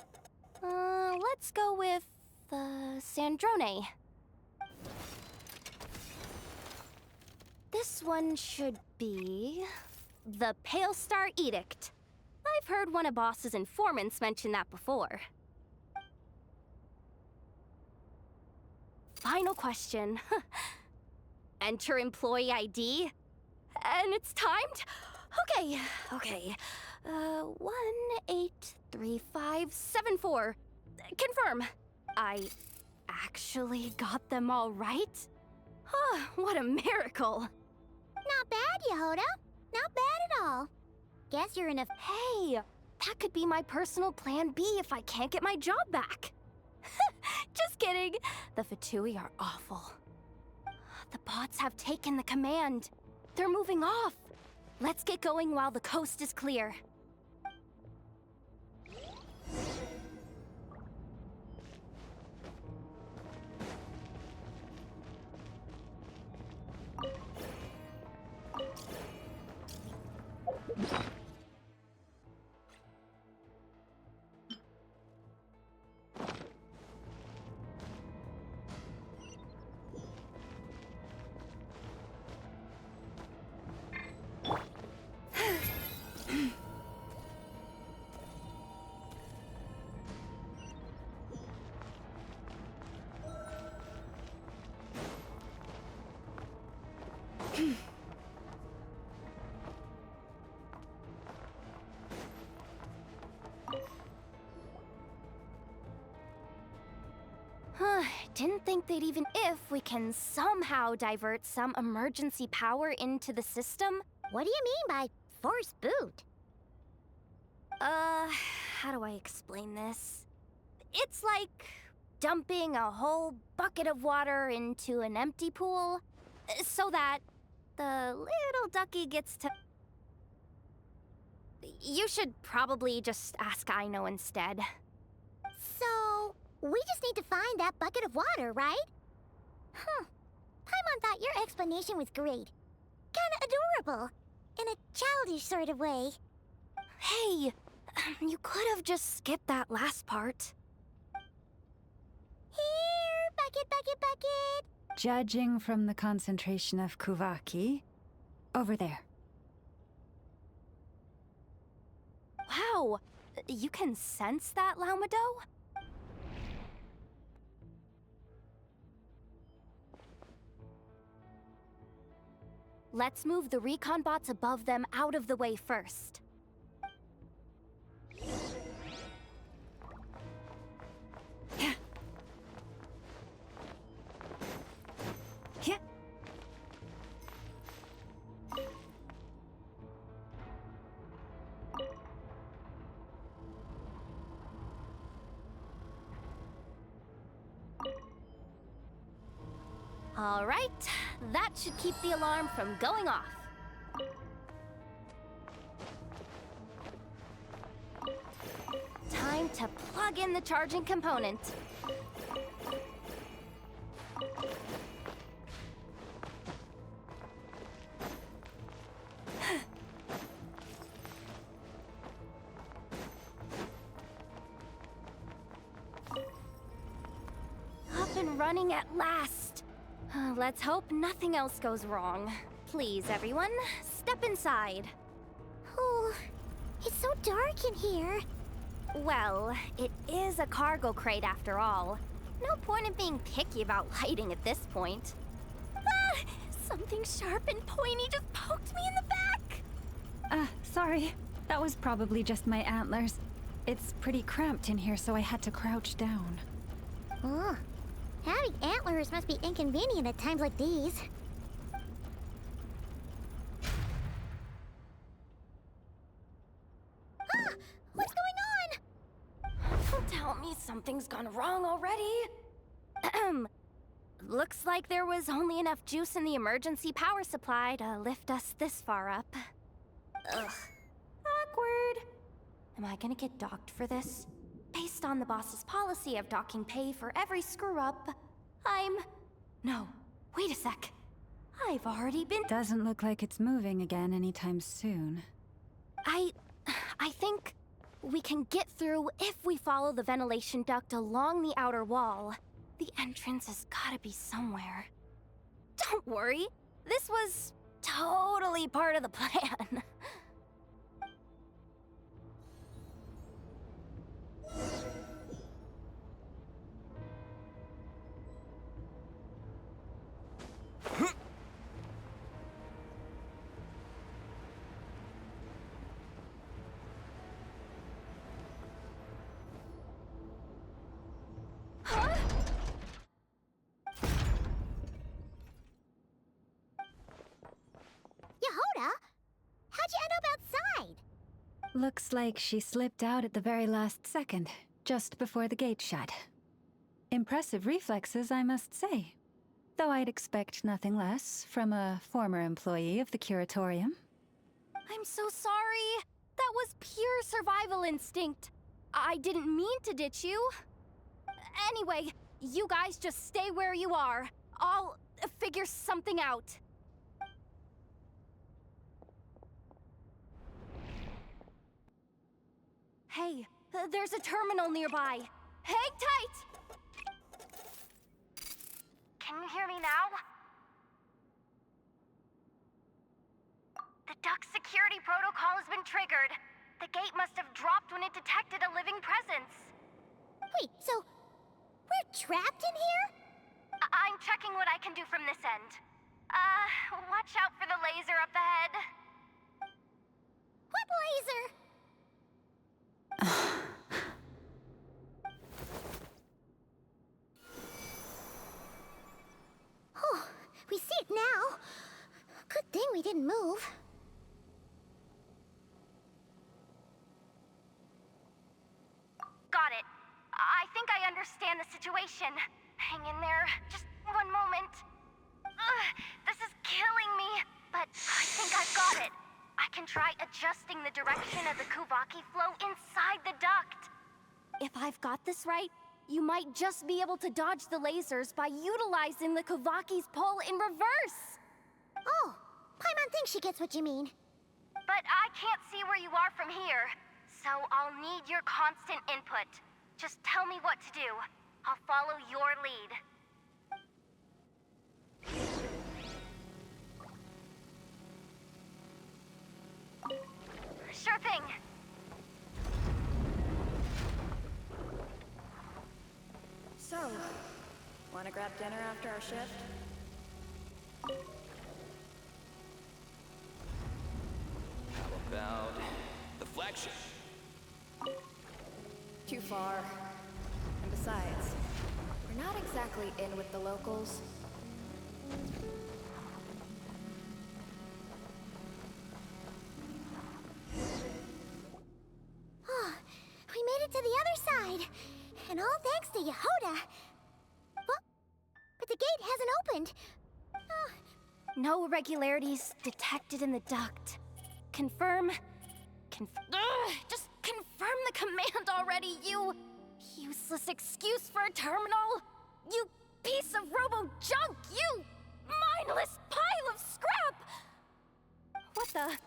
Let's go with, Sandrone. This one should be... the Pale Star Edict. I've heard one of Boss's informants mention that before. Final question. Enter employee ID. And it's timed? Okay. 183574. Confirm. I actually got them all right? What a miracle. Not bad, Yehoda. Not bad at all. Guess you're in a... Hey, that could be my personal plan B if I can't get my job back. Just kidding. The Fatui are awful. The bots have taken the command. They're moving off. Let's get going while the coast is clear. Didn't think they'd even... If we can somehow divert some emergency power into the system. What do you mean by force boot? How do I explain this? It's like dumping a whole bucket of water into an empty pool so that the little ducky gets to... You should probably just ask Aino instead. So, we just need to find that bucket of water, right? Paimon thought your explanation was great. Kinda adorable. In a childish sort of way. Hey, you could have just skipped that last part. Here, bucket, bucket, bucket. Judging from the concentration of Kuvaki, over there. Wow, you can sense that, Laumado? Let's move the recon bots above them out of the way first. All right, that should keep the alarm from going off. Time to plug in the charging component. Up and running at last. Let's hope nothing else goes wrong. Please, everyone, step inside. Oh, it's so dark in here. Well, it is a cargo crate after all. No point in being picky about lighting at this point. Ah! Something sharp and pointy just poked me in the back! Sorry. That was probably just my antlers. It's pretty cramped in here, so I had to crouch down. Oh, having antlers must be inconvenient at times like these. Ah! What's going on? Don't tell me something's gone wrong already. Looks like there was only enough juice in the emergency power supply to lift us this far up. Ugh. Awkward. Am I gonna get docked for this? Based on the boss's policy of docking pay for every screw-up, No, wait a sec. I've already been- Doesn't look like it's moving again anytime soon. I think we can get through if we follow the ventilation duct along the outer wall. The entrance has gotta be somewhere. Don't worry, this was totally part of the plan. Yehoda? How'd you end up outside? Looks like she slipped out at the very last second, just before the gate shut. Impressive reflexes, I must say. Though I'd expect nothing less from a former employee of the Curatorium. I'm so sorry. That was pure survival instinct. I didn't mean to ditch you. Anyway, you guys just stay where you are. I'll figure something out. Hey, there's a terminal nearby. Hang tight! Can you hear me now? The duct security protocol has been triggered. The gate must have dropped when it detected a living presence. Wait, so we're trapped in here? I'm checking what I can do from this end. Watch out for the laser up ahead. What laser? Oh, we see it now. Good thing we didn't move. Got it. I think I understand the situation. Hang in there. Just one moment. This is killing me, but I think I've got it. I can try adjusting the direction of the Kuvaki flow inside the duct. If I've got this right, you might just be able to dodge the lasers by utilizing the Kuvaki's pull in reverse. Oh, Paimon thinks she gets what you mean. But I can't see where you are from here, so I'll need your constant input. Just tell me what to do. I'll follow your lead. Sure thing. So, wanna grab dinner after our shift? How about the flagship? Too far. And besides, we're not exactly in with the locals. Oh, we made it to the other side. And all thanks to Yehoda. But the gate hasn't opened. No irregularities detected in the duct. Confirm. Just confirm the command already, you useless excuse for a terminal. You piece of robo-junk, you mindless pile of scrap! What the?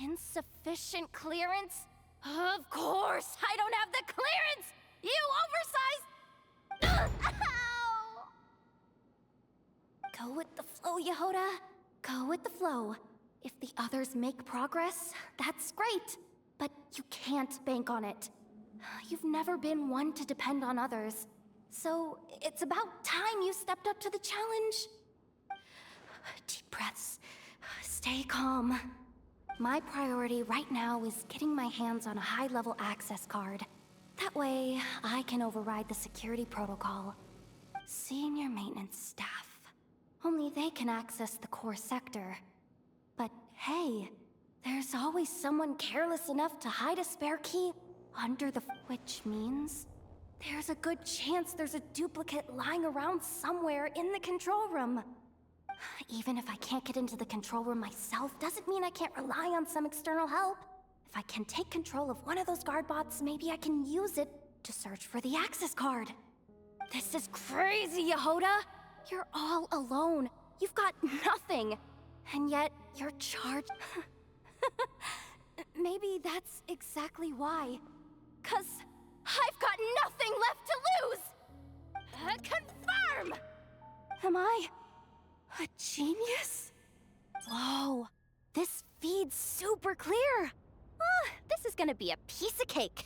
Insufficient clearance? Of course, I don't have the clearance! You oversized... Ow! Go with the flow, Yehoda. Go with the flow. If the others make progress, that's great. But you can't bank on it. You've never been one to depend on others. So it's about time you stepped up to the challenge. Deep breaths. Stay calm. My priority right now is getting my hands on a high-level access card. That way, I can override the security protocol. Senior maintenance staff. Only they can access the core sector. But hey, there's always someone careless enough to hide a spare key under the... Which means there's a good chance there's a duplicate lying around somewhere in the control room. Even if I can't get into the control room myself, doesn't mean I can't rely on some external help. If I can take control of one of those guard bots, maybe I can use it to search for the access card. This is crazy, Yehoda! You're all alone. You've got nothing. And yet, you're charged. Maybe that's exactly why. 'Cause I've got nothing left to lose! Confirm! Am I a genius? Whoa, this feed's super clear. This is gonna be a piece of cake.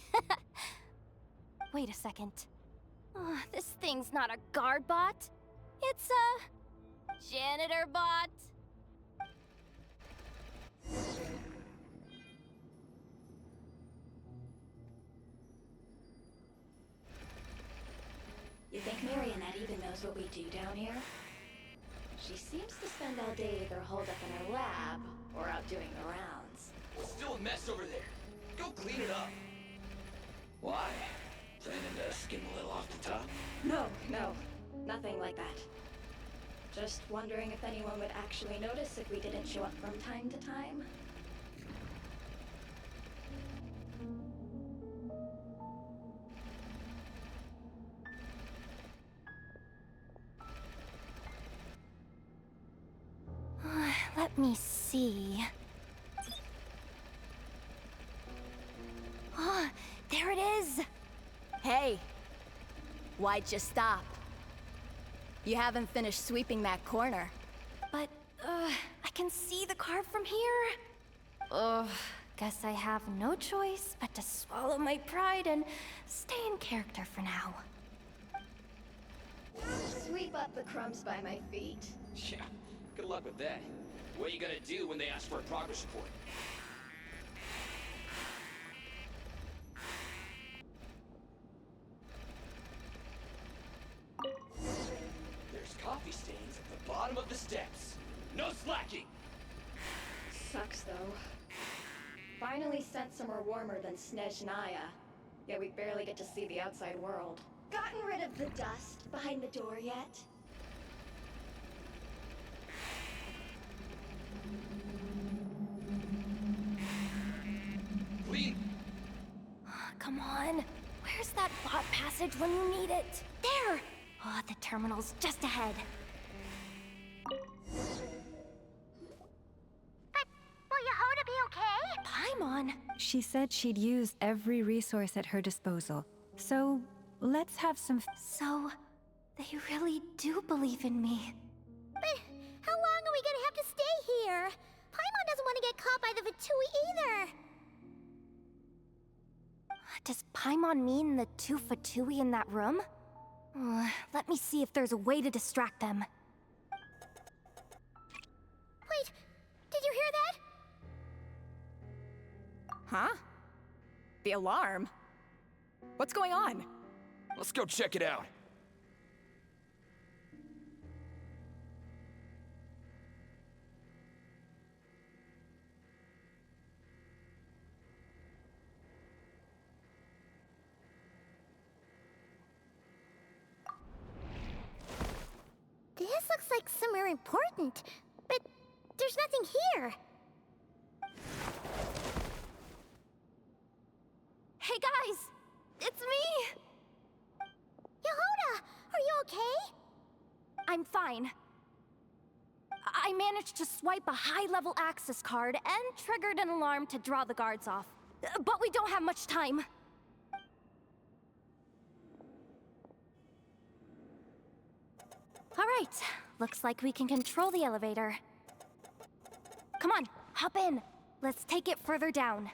Wait a second. This thing's not a guard bot. It's a janitor bot. You think Marionette even knows what we do down here? She seems to spend all day either holed up in her lab or out doing the rounds. It's still a mess over there. Go clean it up. Why? Planning to skim a little off the top? No, nothing like that. Just wondering if anyone would actually notice if we didn't show up from time to time. Let me see. There it is! Hey! Why'd you stop? You haven't finished sweeping that corner. But, I can see the card from here. Guess I have no choice but to swallow my pride and stay in character for now. Sweep up the crumbs by my feet. Yeah, good luck with that. What are you gonna do when they ask for a progress report? There's coffee stains at the bottom of the steps. No slacking! Sucks though. Finally sent somewhere warmer than Snezhnaya. Yet we barely get to see the outside world. Gotten rid of the dust behind the door yet? Clean! Come on. Where's that bot passage when you need it? There! The terminal's just ahead. But will Yehoda be okay? Paimon! She said she'd use every resource at her disposal. So, let's have some So, they really do believe in me. But how long are we gonna have to stay here? Paimon doesn't want to get caught by the Fatui either. Does Paimon mean the two Fatui in that room? Let me see if there's a way to distract them. Wait, did you hear that? Huh? The alarm? What's going on? Let's go check it out. This looks like somewhere important, but there's nothing here. Hey guys! It's me! Yehoda, are you okay? I'm fine. I managed to swipe a high-level access card and triggered an alarm to draw the guards off. But we don't have much time. All right, Looks like we can control the elevator. Come on, hop in. Let's take it further down.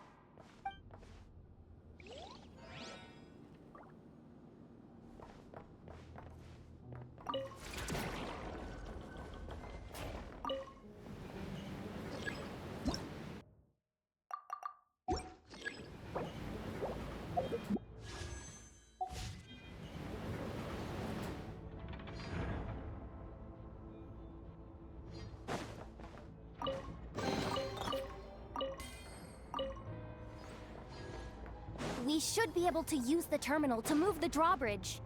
We should be able to use the terminal to move the drawbridge.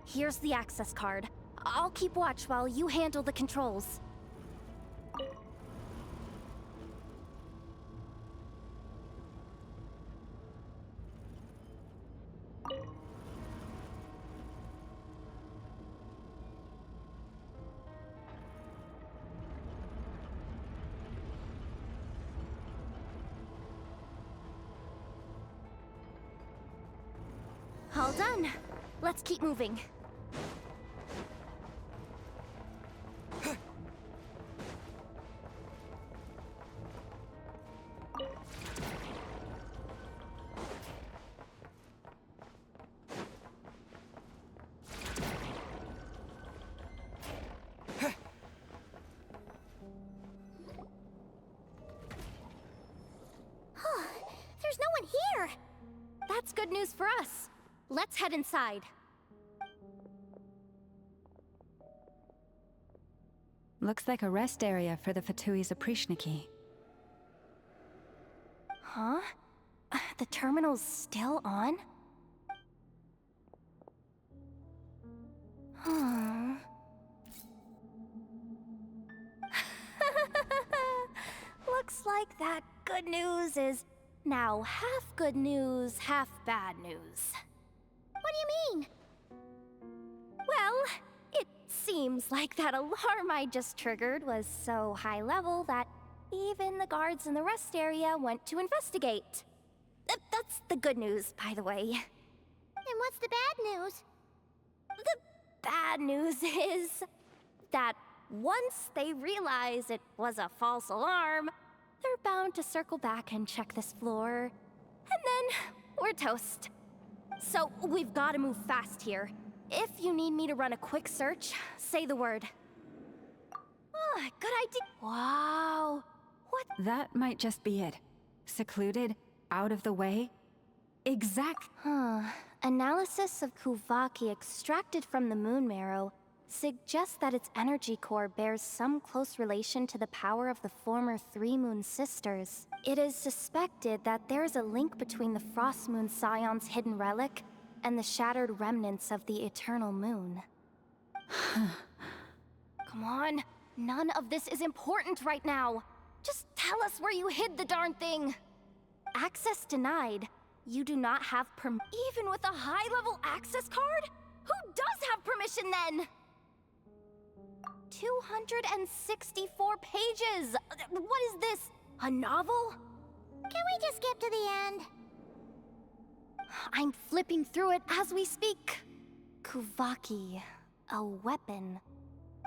Here's the access card. I'll keep watch while you handle the controls. All done. Let's keep moving. There's no one here! That's good news for us. Let's head inside. Looks like a rest area for the Fatui's Oprishniki. Huh? The terminal's still on? Huh. Looks like that good news is now half good news, half bad news. What do you mean? Well, it seems like that alarm I just triggered was so high level that even the guards in the rest area went to investigate. That's the good news, by the way. And what's the bad news? The bad news is that once they realize it was a false alarm, they're bound to circle back and check this floor. And then we're toast. So we've got to move fast here. If you need me to run a quick search, say the word. Ah, good idea. Wow. What? That might just be it. Secluded, out of the way. Exact. Analysis of Kuvaki extracted from the moon marrow suggests that its energy core bears some close relation to the power of the former Three Moon Sisters. It is suspected that there is a link between the Frost Moon Scion's hidden relic and the shattered remnants of the Eternal Moon. Come on, none of this is important right now. Just tell us where you hid the darn thing. Access denied. You do not have even with a high-level access card? Who does have permission then? 264 pages! What is this? A novel? Can we just skip to the end? I'm flipping through it as we speak. Kuvaki, a weapon.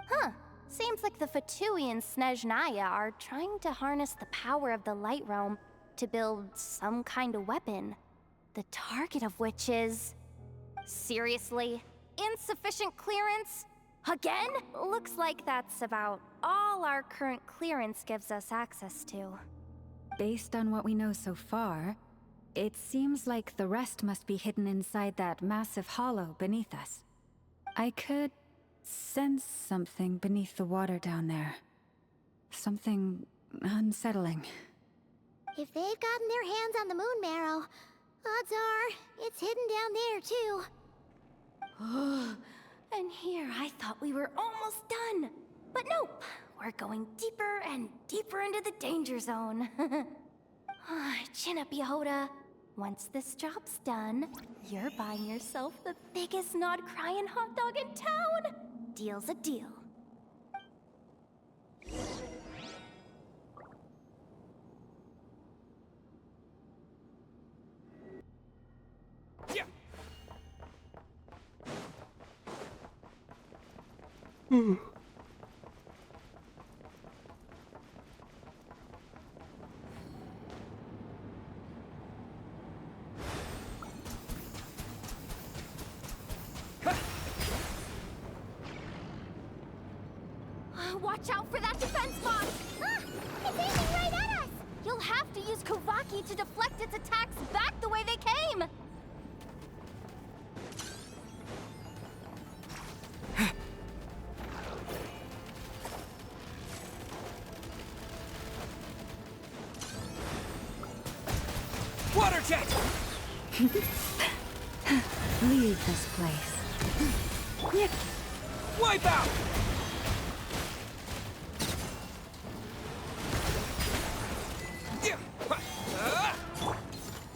Huh. Seems like the Fatui and Snezhnaya are trying to harness the power of the Light Realm to build some kind of weapon. The target of which is... Seriously? Insufficient clearance? Again? Looks like that's about all our current clearance gives us access to. Based on what we know so far, it seems like the rest must be hidden inside that massive hollow beneath us. I could sense something beneath the water down there. Something unsettling. If they've gotten their hands on the moon marrow, odds are it's hidden down there too. And here I thought we were almost done. But nope, we're going deeper and deeper into the danger zone. Chin up, Yehoda. Once this job's done, you're buying yourself the biggest nod-crying hot dog in town. Deal's a deal. Yeah. Watch out for that defense box! Ah! It's aiming right at us! You'll have to use Kovaki to deflect its attacks back the way they came! Water jet! Leave this place. Wipe out!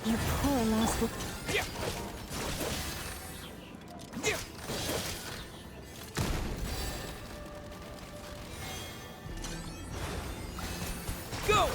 You poor lost. Go!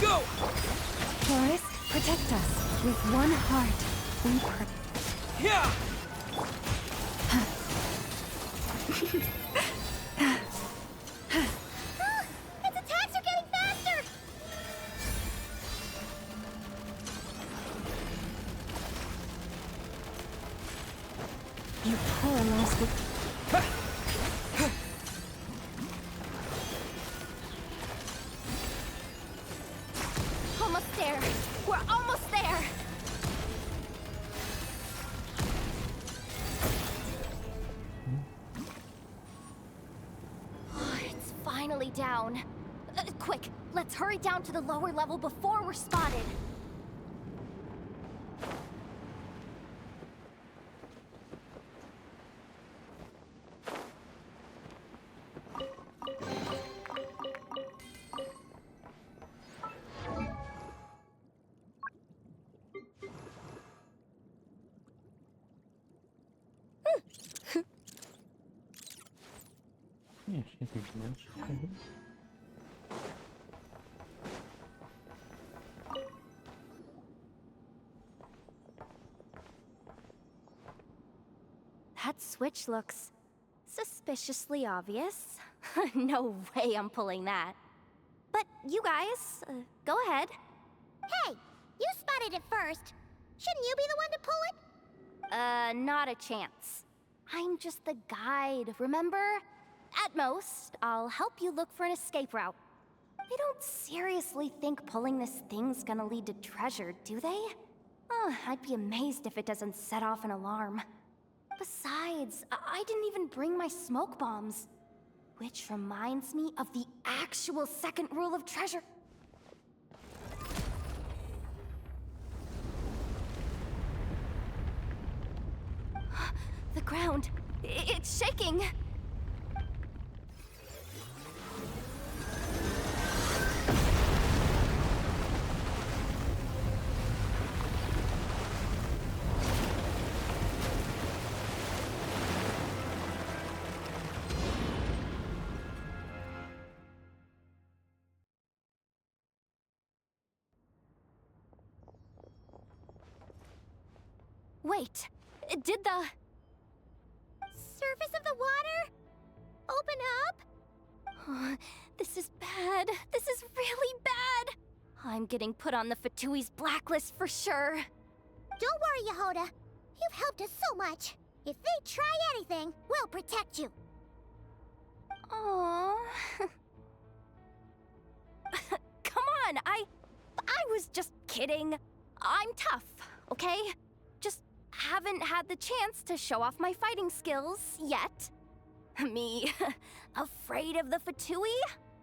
Go! Forest, protect us. With one heart, we pray. Yeah! Ah! Its attacks are getting faster! You poor lost. Almost there! We're almost there! It's finally down. Quick, let's hurry down to the lower level before we're spotted. Yeah, she's much. That switch looks suspiciously obvious. No way I'm pulling that. But you guys, go ahead. Hey, you spotted it first. Shouldn't you be the one to pull it? Not a chance. I'm just the guide, remember? At most, I'll help you look for an escape route. They don't seriously think pulling this thing's gonna lead to treasure, do they? I'd be amazed if it doesn't set off an alarm. Besides, I didn't even bring my smoke bombs. Which reminds me of the actual second rule of treasure. The ground, it's shaking! Wait, did the Surface of the water? Open up? This is bad. This is really bad. I'm getting put on the Fatui's blacklist for sure. Don't worry, Yehoda. You've helped us so much. If they try anything, we'll protect you. Aww. Come on, I was just kidding. I'm tough, okay? Just haven't had the chance to show off my fighting skills yet. Me, afraid of the Fatui?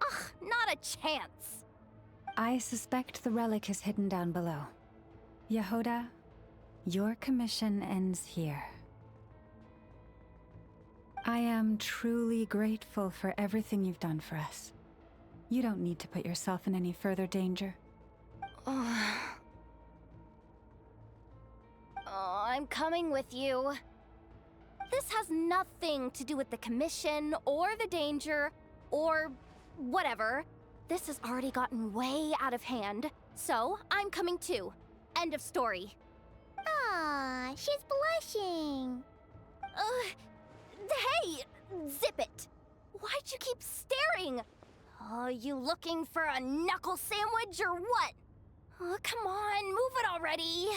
Ugh, not a chance. I suspect the relic is hidden down below. Yehoda, your commission ends here. I am truly grateful for everything you've done for us. You don't need to put yourself in any further danger. Oh, I'm coming with you. This has nothing to do with the commission, or the danger, or whatever. This has already gotten way out of hand, so I'm coming too. End of story. Aw, she's blushing. Hey! Zip it! Why'd you keep staring? You looking for a knuckle sandwich or what? Come on, move it already.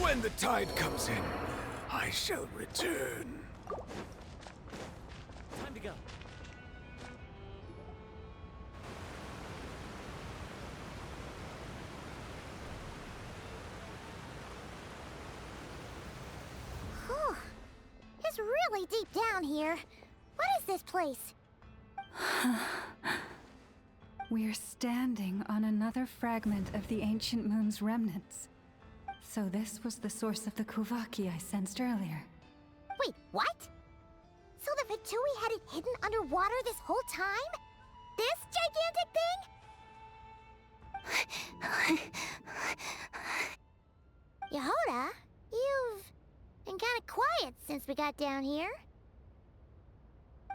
When the tide comes in, I shall return. Time to go. Whew. It's really deep down here. What is this place? We're standing on another fragment of the ancient moon's remnants. So this was the source of the Kuvaki I sensed earlier. Wait, what? So the Fatui had it hidden underwater this whole time? This gigantic thing? Yehoda, you've been kinda quiet since we got down here.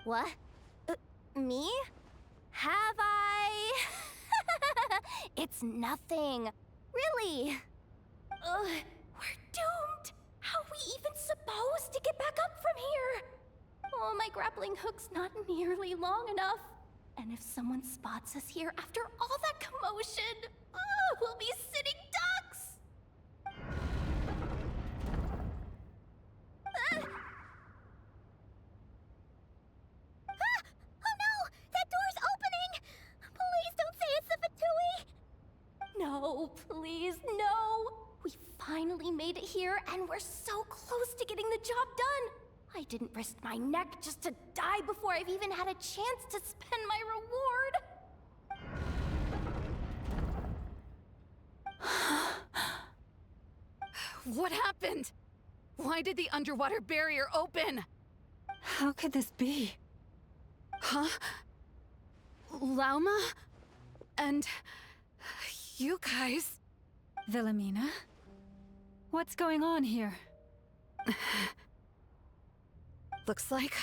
What? Me? Have I? It's nothing. Really. We're doomed! How are we even supposed to get back up from here? Oh, my grappling hook's not nearly long enough. And if someone spots us here after all that commotion, we'll be sitting ducks! Oh no! That door's opening! Please don't say it's the Fatui! No, please, no! We finally made it here, and we're so close to getting the job done! I didn't risk my neck just to die before I've even had a chance to spend my reward! What happened? Why did the underwater barrier open? How could this be? Huh? Lauma? And you guys? Wilhelmina? What's going on here? Looks like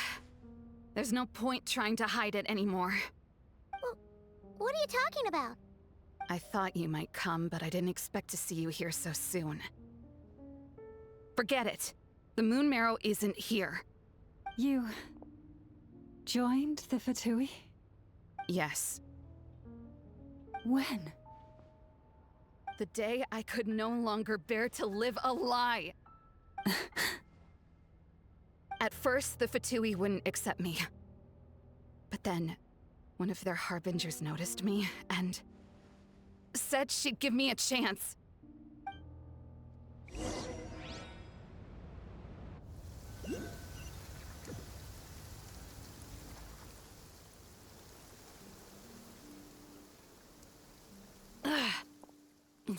there's no point trying to hide it anymore. Well, what are you talking about? I thought you might come, but I didn't expect to see you here so soon. Forget it. The Moon Marrow isn't here. You joined the Fatui? Yes. When? The day I could no longer bear to live a lie. At first, the Fatui wouldn't accept me. But then, one of their harbingers noticed me and said she'd give me a chance.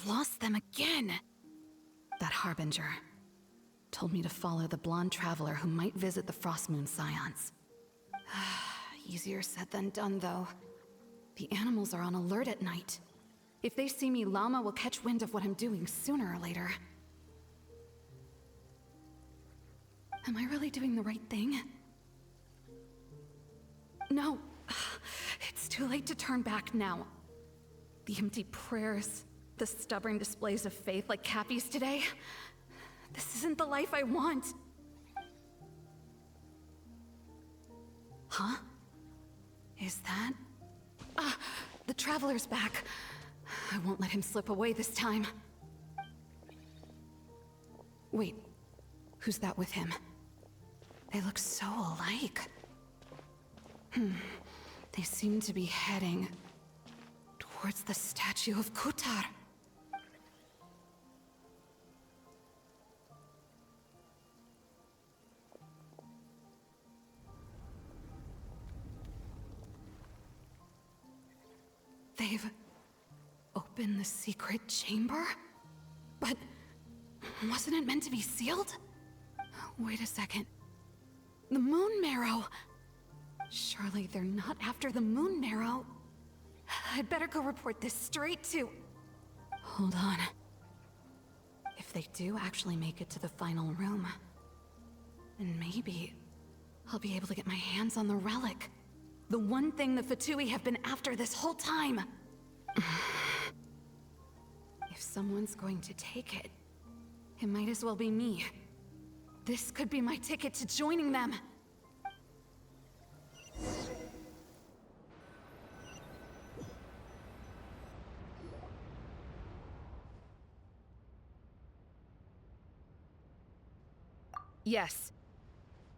Lost them again. That harbinger told me to follow the blonde traveler who might visit the Frostmoon Scions. Easier said than done, though. The animals are on alert at night. If they see me, Llama will catch wind of what I'm doing sooner or later. Am I really doing the right thing? No. It's too late to turn back now. The empty prayers, the stubborn displays of faith like Cappy's today. This isn't the life I want. Huh? Is that? Ah, the Traveler's back. I won't let him slip away this time. Wait, who's that with him? They look so alike. They seem to be heading towards the statue of Kutar. They've opened the secret chamber? But wasn't it meant to be sealed? Wait a second. The Moon Marrow! Surely they're not after the Moon Marrow. I'd better go report this straight to... Hold on. If they do actually make it to the final room, then maybe I'll be able to get my hands on the relic. The one thing the Fatui have been after this whole time. If someone's going to take it, it might as well be me. This could be my ticket to joining them. Yes.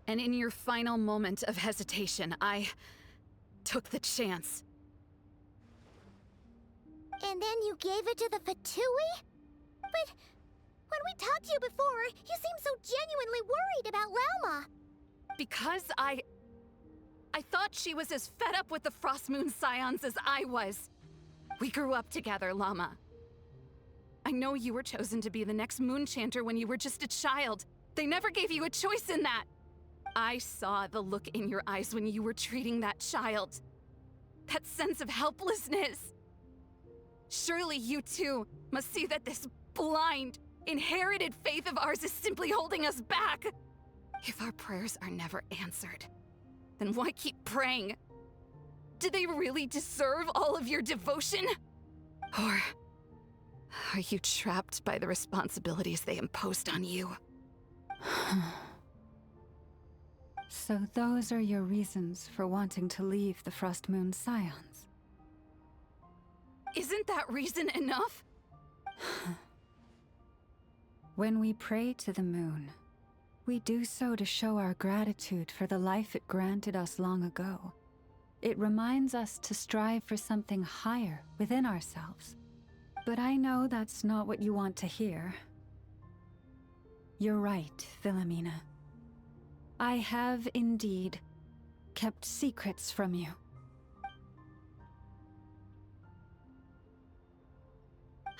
And in your final moment of hesitation, I took the chance. And then you gave it to the Fatui? But when we talked to you before, you seemed so genuinely worried about Lauma. Because I thought she was as fed up with the Frost Moon Scions as I was. We grew up together, Llama. I know you were chosen to be the next Moon Chanter when you were just a child. They never gave you a choice in that. I saw the look in your eyes when you were treating that child. That sense of helplessness. Surely you too must see that this blind, inherited faith of ours is simply holding us back. If our prayers are never answered, then why keep praying? Do they really deserve all of your devotion? Or are you trapped by the responsibilities they imposed on you? So those are your reasons for wanting to leave the Frost Moon Scions? Isn't that reason enough? When we pray to the moon, we do so to show our gratitude for the life it granted us long ago. It reminds us to strive for something higher within ourselves. But I know that's not what you want to hear. You're right, Philomena. I have indeed kept secrets from you.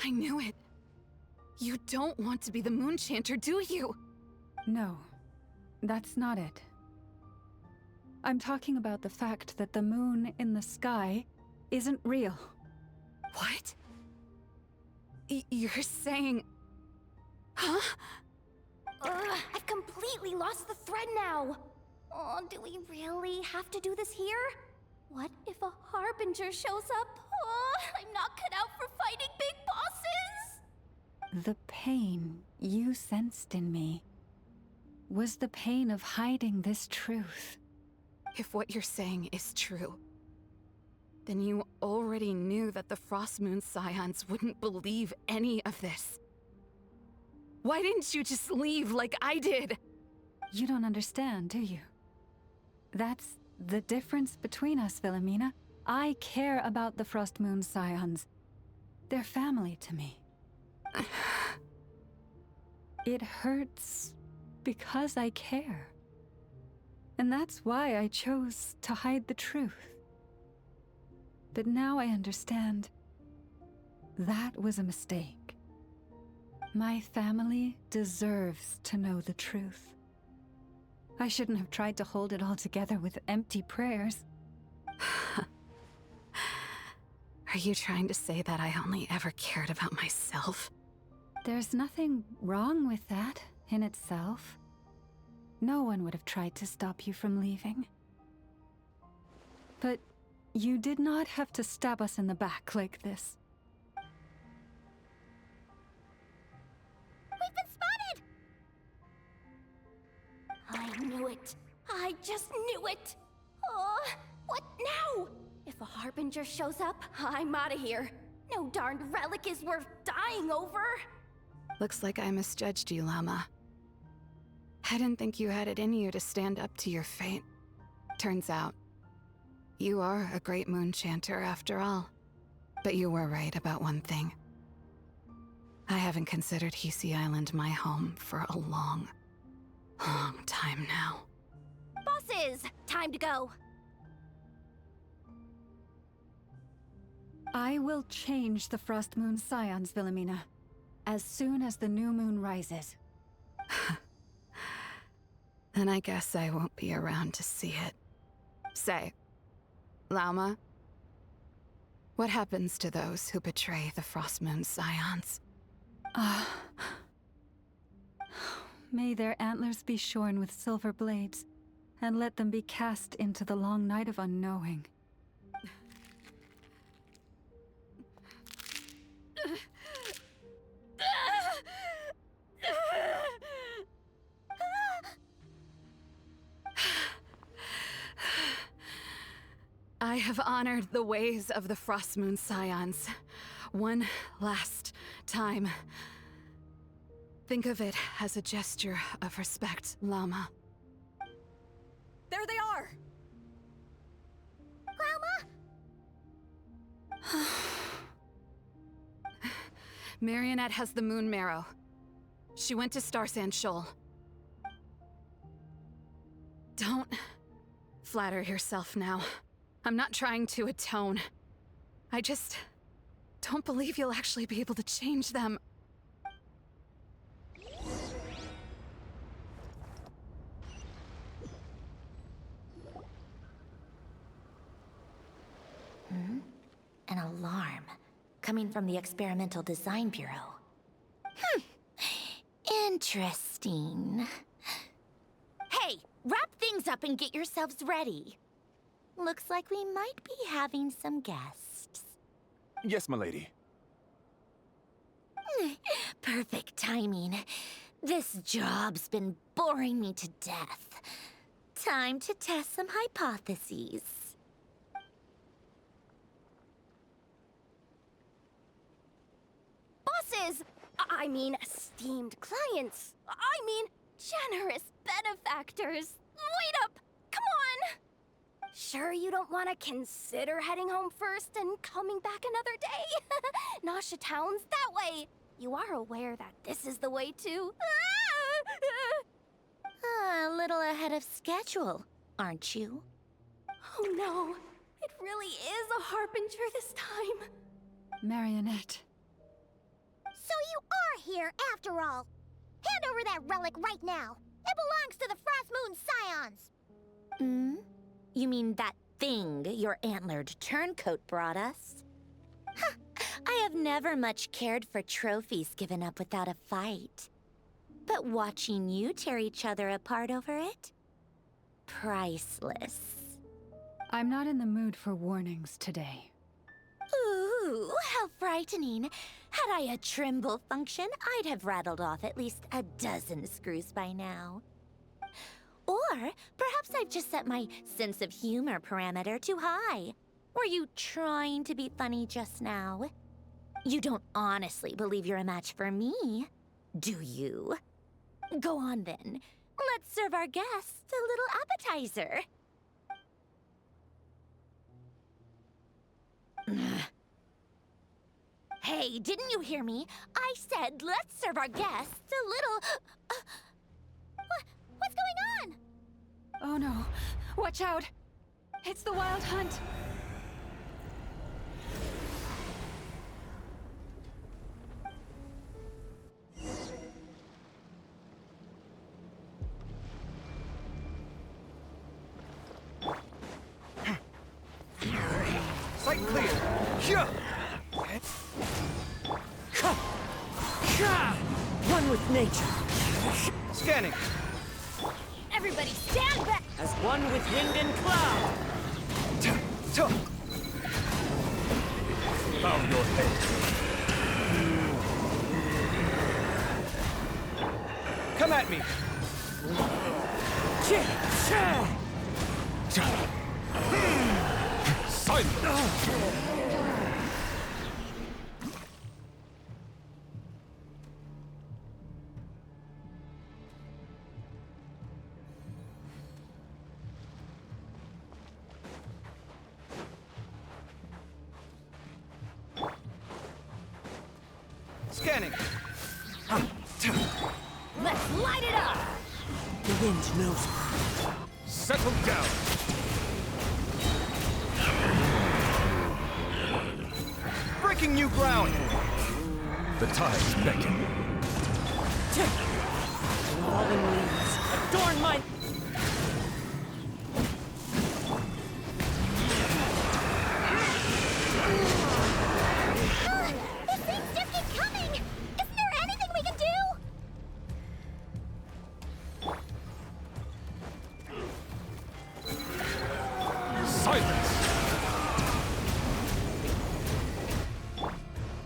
I knew it. You don't want to be the Moon Chanter, do you? No, that's not it. I'm talking about the fact that the moon in the sky isn't real. What? You're saying... Huh? I've completely lost the thread now. Oh, do we really have to do this here? What if a Harbinger shows up? Oh, I'm not cut out for fighting big bosses! The pain you sensed in me was the pain of hiding this truth. If what you're saying is true, then you already knew that the Frost Moon Scions wouldn't believe any of this. Why didn't you just leave like I did? You don't understand, do you? That's the difference between us, Philomena. I care about the Frost Moon Scions. They're family to me. It hurts because I care. And that's why I chose to hide the truth. But now I understand that was a mistake. My family deserves to know the truth. I shouldn't have tried to hold it all together with empty prayers. Are you trying to say that I only ever cared about myself? There's nothing wrong with that in itself. No one would have tried to stop you from leaving. But you did not have to stab us in the back like this. We've been spotted! I knew it. I just knew it. Oh, what now? If a Harbinger shows up, I'm out of here. No darned relic is worth dying over. Looks like I misjudged you, Llama. I didn't think you had it in you to stand up to your fate. Turns out, you are a great moon chanter after all. But you were right about one thing. I haven't considered Hisi Island my home for a long time now. Bosses, time to go. I will change the Frost Moon Scions, Wilhelmina, as soon as the new moon rises. Then I guess I won't be around to see it. Say, Lauma, what happens to those who betray the Frost Moon Scions? May their antlers be shorn with silver blades, and let them be cast into the long night of unknowing. I have honored the ways of the Frost Moon Scions one last time. Think of it as a gesture of respect, Llama. There they are! Grandma? Marionette has the Moon Marrow. She went to Star Sand Shoal. Don't flatter yourself now. I'm not trying to atone. I just don't believe you'll actually be able to change them. An alarm coming from the Experimental Design Bureau. Interesting. Hey, wrap things up and get yourselves ready. Looks like we might be having some guests. Yes, milady. Perfect timing. This job's been boring me to death. Time to test some hypotheses. Bosses! I mean, esteemed clients. I mean, generous benefactors. Wait up! Come on! Sure you don't want to consider heading home first and coming back another day? Nasha Town's that way. You are aware that this is the way too. A little ahead of schedule, aren't you? Oh no, it really is a Harbinger this time. Marionette. So you are here after all. Hand over that relic right now. It belongs to the Frost Moon Scions. You mean that thing your antlered turncoat brought us? Huh. I have never much cared for trophies given up without a fight. But watching you tear each other apart over it? Priceless. I'm not in the mood for warnings today. Ooh, how frightening. Had I a Trimble function, I'd have rattled off at least a dozen screws by now. Or perhaps I've just set my sense of humor parameter too high. Were you trying to be funny just now? You don't honestly believe you're a match for me, do you? Go on then. Let's serve our guests a little appetizer. Hey, didn't you hear me? I said let's serve our guests a little... What's going on? Oh no. Watch out! It's the Wild Hunt! Sight clear. Hyah! One with nature. Scanning. Everybody stand back! As one with wind and cloud. Bow your head. Come at me. Silence. Scanning. Let's light it up! The wind knows. Settle down. Breaking new ground. The tides beckon. Falling leaves adorn my. These things just keep coming! Isn't there anything we can do? Silence.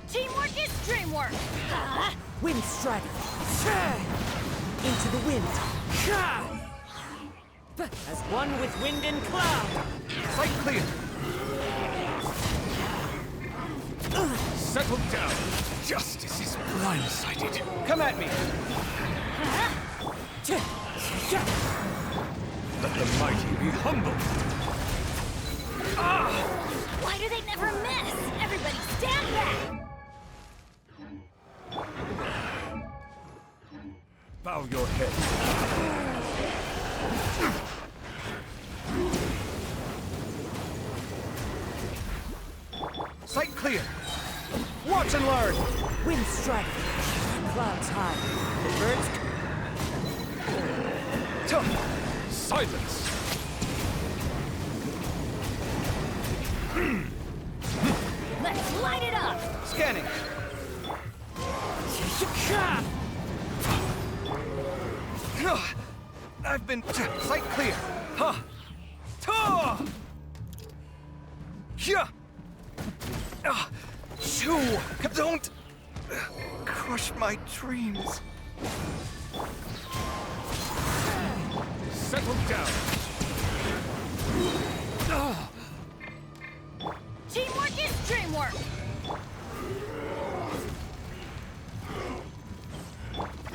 Teamwork is dreamwork! Wind strike. Into the wind. As one with wind and cloud. Sight clear. Settle down. Justice is blindsided. Come at me. Let the mighty be humbled. Why do they never miss? Everybody stand back! Bow your head. Sight clear. Watch and learn. Wind strike. Clouds high. The birds. Silence. Let's light it up! Scanning. I've been sight clear. Huh. Ta! Yeah. Shoo! Don't crush my dreams. Settle down. Teamwork is dreamwork!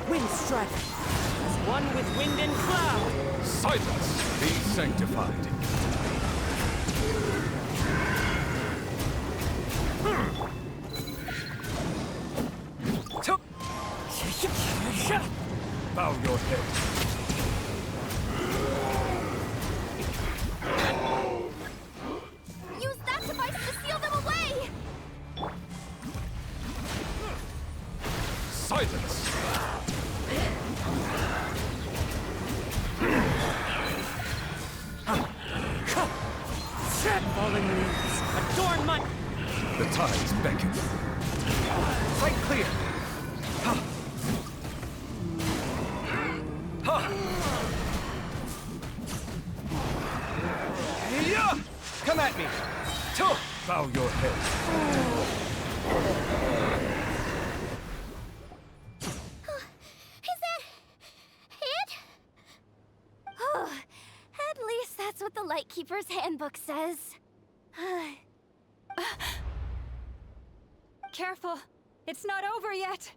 wind strike. As one with wind and cloud. Silence! Be sanctified. Bow your head. Use that device to seal them away! Silence! Falling leaves adorn my... The tides beckon. Sight clear! Ha! Ha! Yeah! Come at me! Bow your head. Is that it? At least that's what the Lightkeeper's handbook says. Careful! It's not over yet!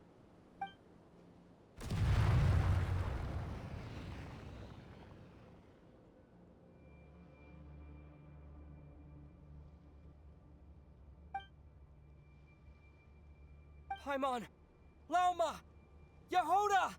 Paimon! Laoma! Yehoda!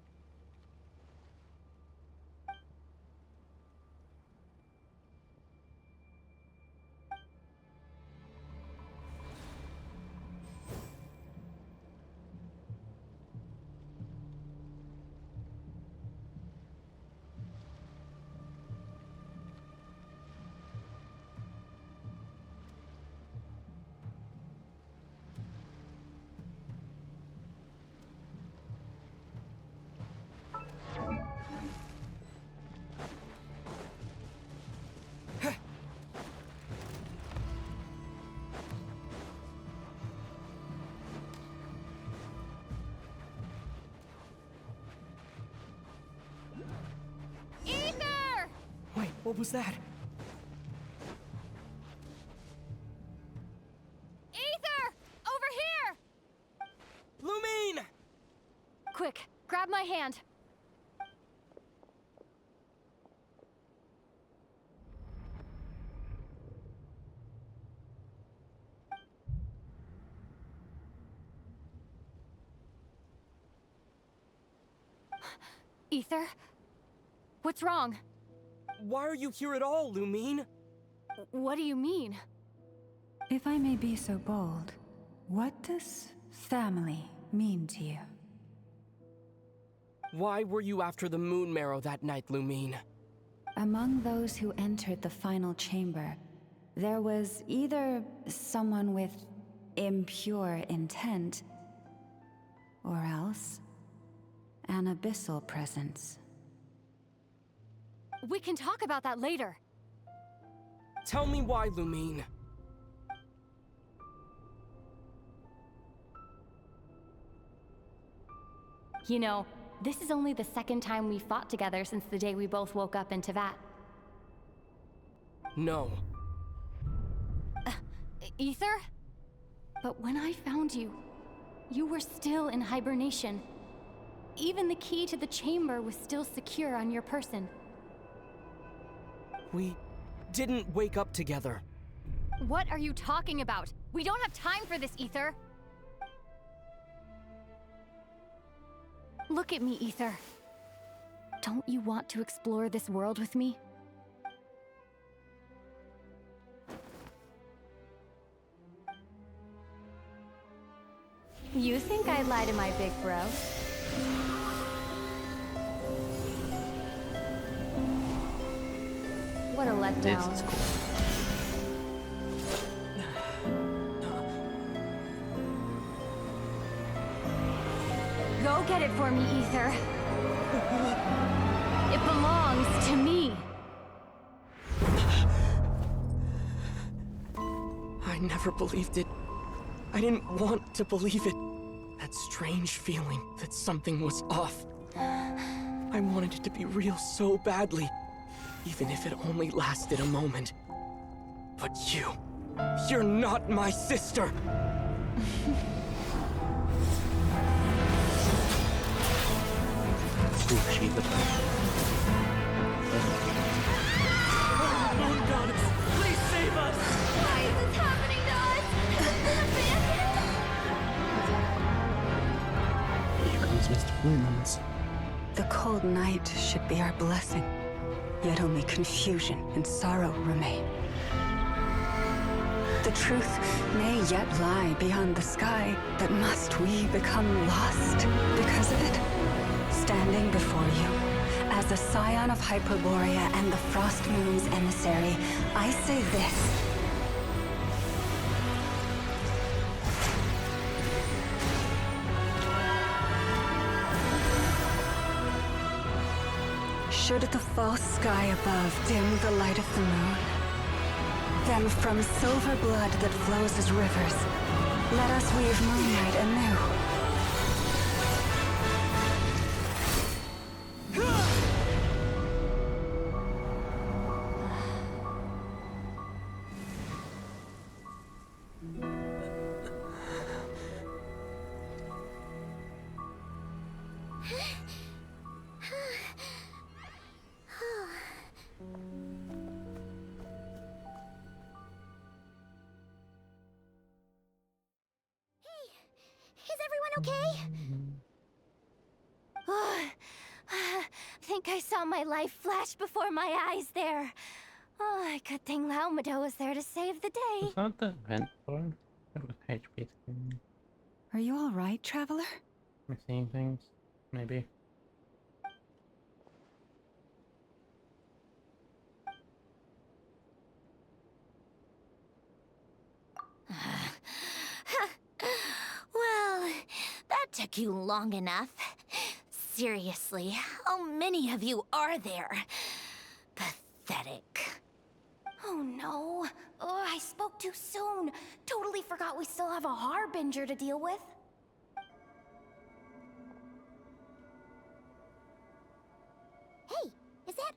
What was that? Ether! Over here! Lumine! Quick, grab my hand. Ether? What's wrong? Why are you here at all, Lumine? What do you mean? If I may be so bold, what does family mean to you? Why were you after the Moon Marrow that night, Lumine? Among those who entered the final chamber, there was either someone with impure intent, or else an abyssal presence. We can talk about that later. Tell me why, Lumine. You know, this is only the second time we fought together since the day we both woke up in Tevat. No. Ether? But when I found you, you were still in hibernation. Even the key to the chamber was still secure on your person. We didn't wake up together. What are you talking about? We don't have time for this, Ether. Look at me, Ether. Don't you want to explore this world with me? You think I'd lie to my big bro? What a letdown. This is cool. Go get it for me, Ether. It belongs to me. I never believed it. I didn't want to believe it. That strange feeling that something was off. I wanted it to be real so badly, even if it only lasted a moment. But you're not my sister! Sushi the Moon Goddess, please save us! Why is this happening to us? Here comes Mr. Blooms. The cold night should be our blessing, yet only confusion and sorrow remain. The truth may yet lie beyond the sky, but must we become lost because of it? Standing before you, as a scion of Hyperborea and the Frost Moon's emissary, I say this. Should the false sky above dim the light of the moon, then from silver blood that flows as rivers, let us weave moonlight anew. Is everyone okay? Think I saw my life flash before my eyes there. Oh, good thing Laumado was there to save the day. Was that the vent door? It was HP screen. Are you all right, traveler? Am I seeing things? Maybe. Well, that took you long enough. Seriously, how many of you are there? Pathetic. Oh no. Oh, I spoke too soon. Totally forgot we still have a Harbinger to deal with. Hey, is that...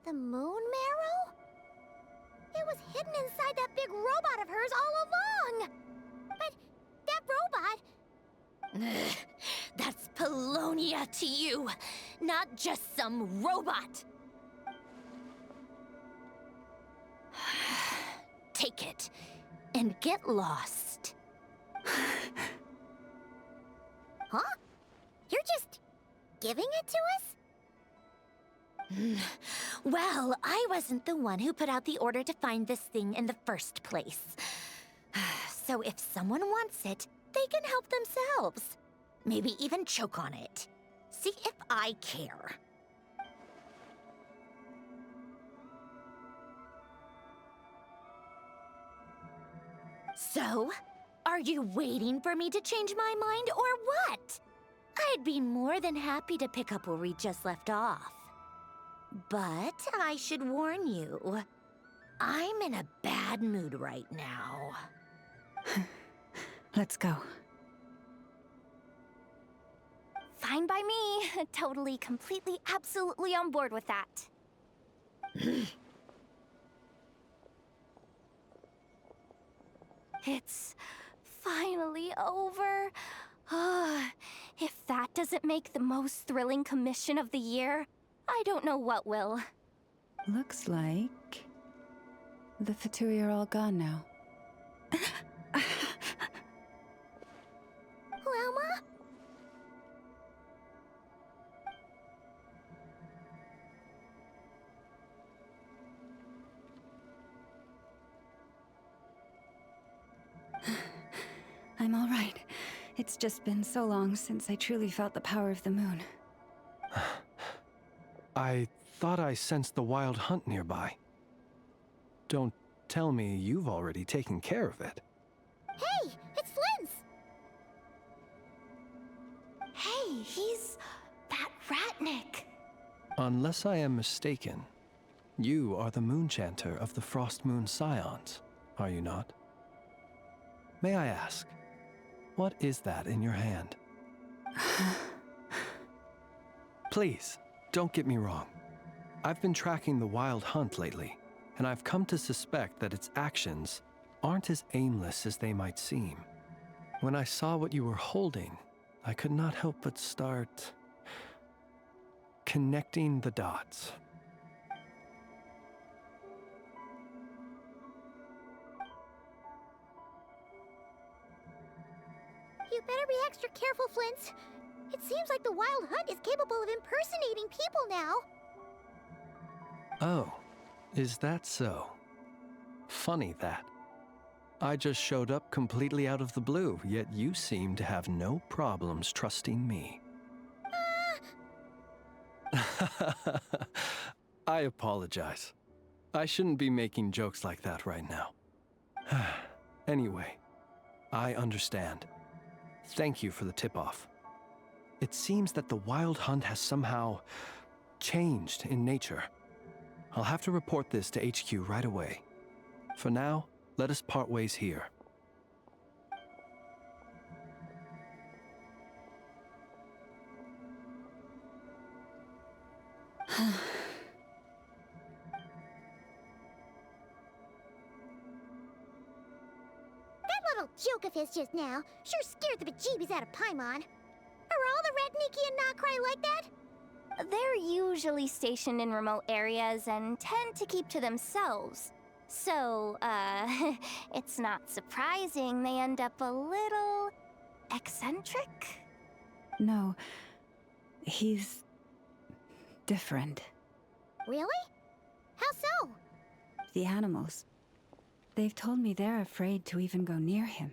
The moon marrow? It was hidden inside that big robot of hers all along! But that robot... That's Polonia to you, not just some robot. Take it and get lost. Huh? You're just giving it to us? Well, I wasn't the one who put out the order to find this thing in the first place. So if someone wants it, they can help themselves. Maybe even choke on it. See if I care. So, are you waiting for me to change my mind or what? I'd be more than happy to pick up where we just left off. But I should warn you, I'm in a bad mood right now. Let's go. Fine by me. Totally, completely, absolutely on board with that. It's finally over. If that doesn't make the most thrilling commission of the year, I don't know what will. Looks like the Fatui are all gone now. Lelma? I'm all right. It's just been so long since I truly felt the power of the moon. I thought I sensed the wild hunt nearby. Don't tell me you've already taken care of it. Hey, it's Flint's! Hey, he's that Ratnik. Unless I am mistaken, you are the Moonchanter of the Frost Moon Scions, are you not? May I ask, what is that in your hand? Please, don't get me wrong. I've been tracking the wild hunt lately, and I've come to suspect that its actions aren't as aimless as they might seem. When I saw what you were holding, I could not help but start connecting the dots. You better be extra careful, Flint. It seems like the Wild Hunt is capable of impersonating people now. Oh, is that so? Funny that. I just showed up completely out of the blue, yet you seem to have no problems trusting me. I apologize. I shouldn't be making jokes like that right now. Anyway, I understand. Thank you for the tip-off. It seems that the Wild Hunt has somehow changed in nature. I'll have to report this to HQ right away. For now, let us part ways here. That little joke of his just now sure scared the bejeebies out of Paimon. Are all the Redniki and Nokrai like that? They're usually stationed in remote areas and tend to keep to themselves. So, it's not surprising they end up a little eccentric. No, he's different. Really? How so? The animals. They've told me they're afraid to even go near him.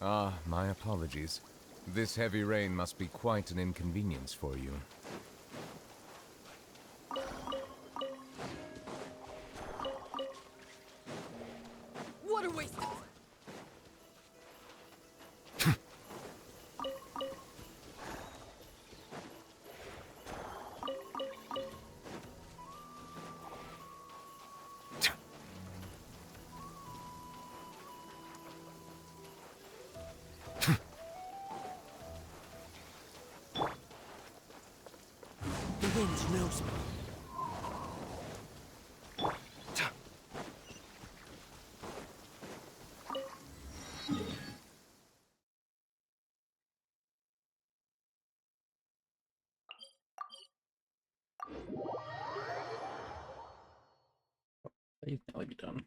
Ah, my apologies. This heavy rain must be quite an inconvenience for you. What a waste of... wind knows me. Please nearly be done.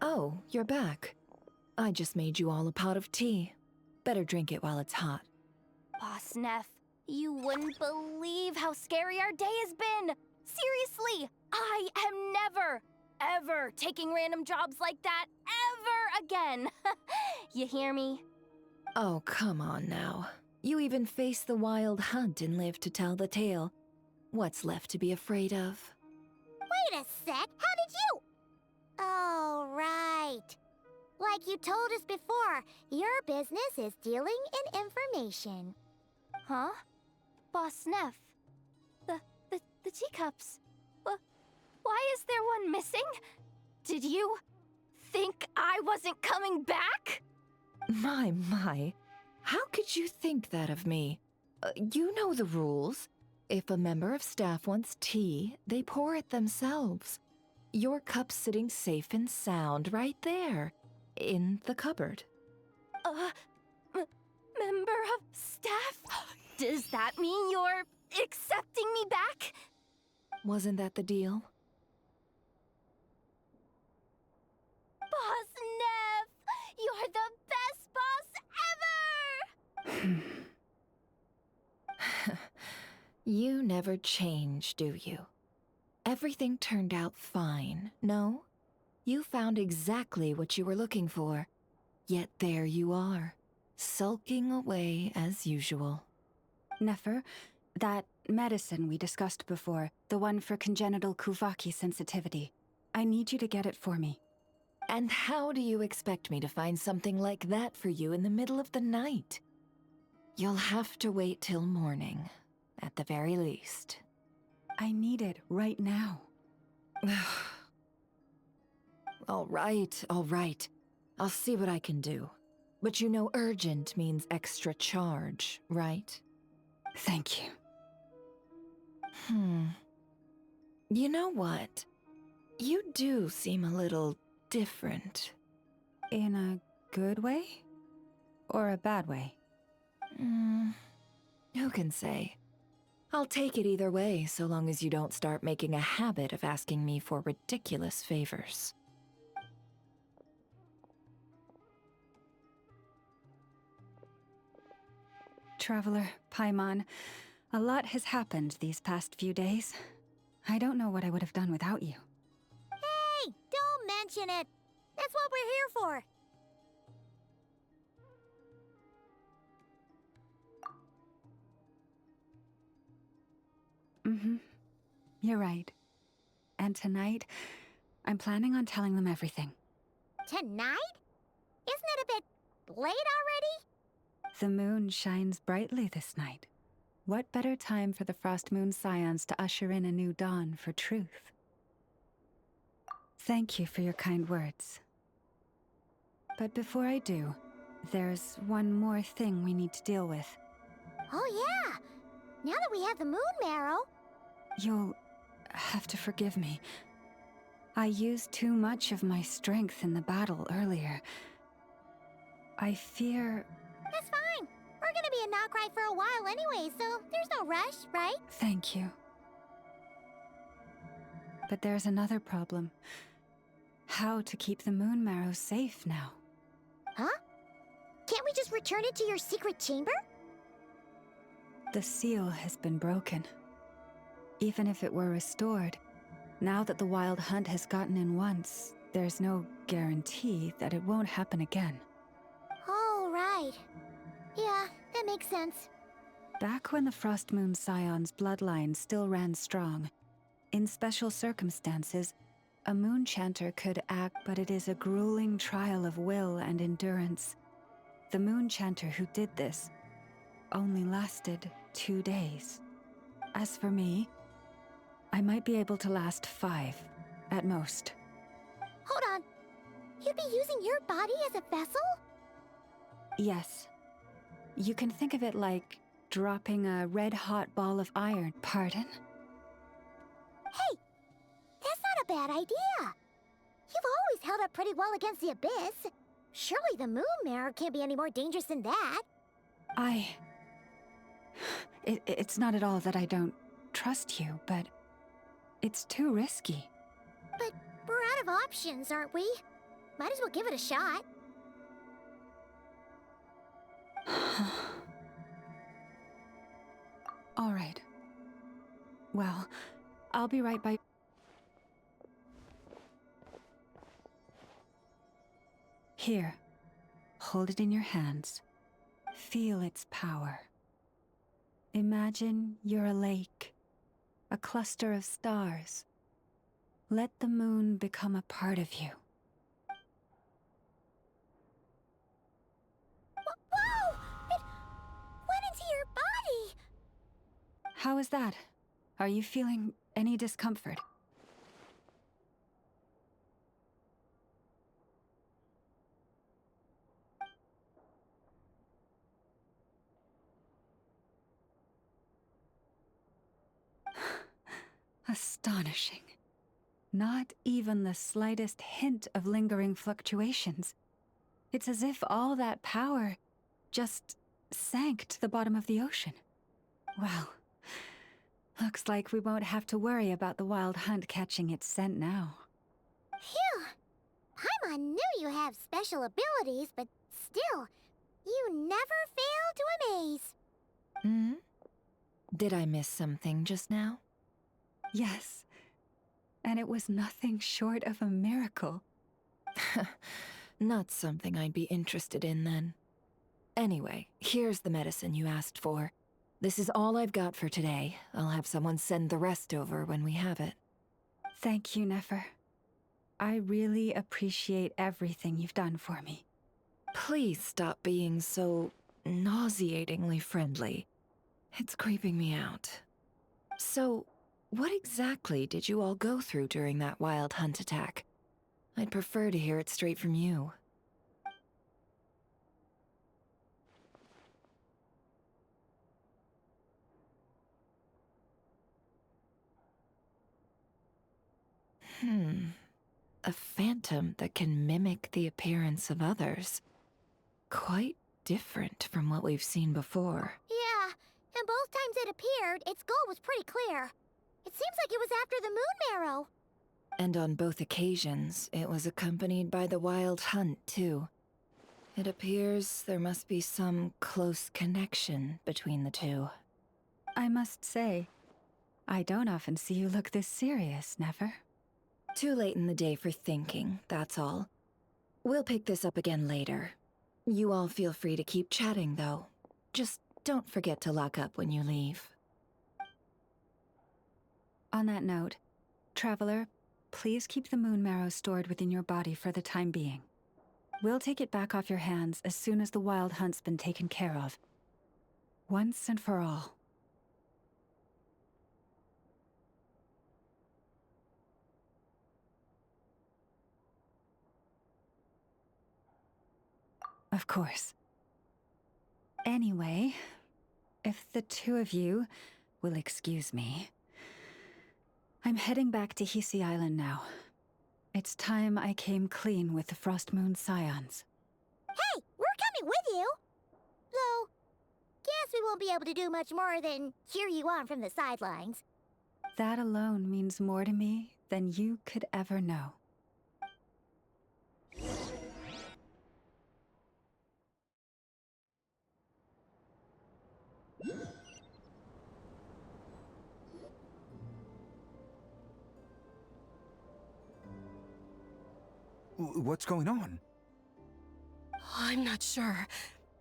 Oh, you're back. I just made you all a pot of tea. Better drink it while it's hot. Boss Neff, you wouldn't believe how scary our day has been! Seriously, I am never, ever taking random jobs like that ever again! You hear me? Oh, come on now. You even faced the wild hunt and lived to tell the tale. What's left to be afraid of? Wait a sec, how did you? Oh, right. Like you told us before, your business is dealing in information. Huh? Boss Neff, the teacups. Why is there one missing? Did you think I wasn't coming back? My. How could you think that of me? You know the rules. If a member of staff wants tea, they pour it themselves. Your cup's sitting safe and sound right there, in the cupboard. Member of staff? Does that mean you're accepting me back? Wasn't that the deal? Boss Neff! You're the best boss ever! You never change, do you? Everything turned out fine, no? You found exactly what you were looking for. Yet there you are, sulking away as usual. Nefer, that medicine we discussed before, the one for congenital Kuvaki sensitivity, I need you to get it for me. And how do you expect me to find something like that for you in the middle of the night? You'll have to wait till morning, at the very least. I need it right now. All right. I'll see what I can do. But you know urgent means extra charge, right? Thank you. You know what? You do seem a little different. In a good way? Or a bad way? Who can say? I'll take it either way, so long as you don't start making a habit of asking me for ridiculous favors. Traveler, Paimon, a lot has happened these past few days. I don't know what I would have done without you. Hey, don't mention it. That's what we're here for. You're right. And tonight, I'm planning on telling them everything. Tonight? Isn't it a bit late already? The moon shines brightly this night. What better time for the Frost Moon Scions to usher in a new dawn for truth? Thank you for your kind words. But before I do, there's one more thing we need to deal with. Oh yeah! Now that we have the moon marrow... You'll have to forgive me. I used too much of my strength in the battle earlier. I fear... That's fine. We're gonna be a not cry for a while anyway, so there's no rush, right? Thank you. But there's another problem. How to keep the moon marrow safe now? Huh? Can't we just return it to your secret chamber? The seal has been broken. Even if it were restored, now that the wild hunt has gotten in once, there's no guarantee that it won't happen again. Oh, right. Yeah, that makes sense. Back when the Frost Moon Scion's bloodline still ran strong, in special circumstances, a moon chanter could act, but it is a grueling trial of will and endurance. The moon chanter who did this only lasted 2 days. As for me, I might be able to last 5, at most. Hold on. You'd be using your body as a vessel? Yes. You can think of it like dropping a red-hot ball of iron. Pardon? Hey, that's not a bad idea. You've always held up pretty well against the abyss. Surely the moon mirror can't be any more dangerous than that. It's not at all that I don't trust you, but it's too risky. But we're out of options, aren't we? Might as well give it a shot. All right. Well, I'll be right by. Here. Hold it in your hands. Feel its power. Imagine you're a lake, a cluster of stars. Let the moon become a part of you. Whoa! It went into your body! How is that? Are you feeling any discomfort? Astonishing. Not even the slightest hint of lingering fluctuations. It's as if all that power just sank to the bottom of the ocean. Well, looks like we won't have to worry about the wild hunt catching its scent now. Phew! Paimon knew you have special abilities, but still, you never fail to amaze. Hmm? Did I miss something just now? Yes. And it was nothing short of a miracle. Not something I'd be interested in then. Anyway, here's the medicine you asked for. This is all I've got for today. I'll have someone send the rest over when we have it. Thank you, Nefer. I really appreciate everything you've done for me. Please stop being so nauseatingly friendly. It's creeping me out. So, what exactly did you all go through during that wild hunt attack? I'd prefer to hear it straight from you. A phantom that can mimic the appearance of others. Quite different from what we've seen before. Yeah, and both times it appeared, its goal was pretty clear. It seems like it was after the moon marrow. And on both occasions, it was accompanied by the wild hunt, too. It appears there must be some close connection between the two. I must say, I don't often see you look this serious, Nefer. Too late in the day for thinking, that's all. We'll pick this up again later. You all feel free to keep chatting, though. Just don't forget to lock up when you leave. On that note, Traveler, please keep the moon marrow stored within your body for the time being. We'll take it back off your hands as soon as the wild hunt's been taken care of. Once and for all. Of course. Anyway, if the two of you will excuse me, I'm heading back to Hisi Island now. It's time I came clean with the Frost Moon Scions. Hey, we're coming with you! Though, guess we won't be able to do much more than cheer you on from the sidelines. That alone means more to me than you could ever know. What's going on? I'm not sure.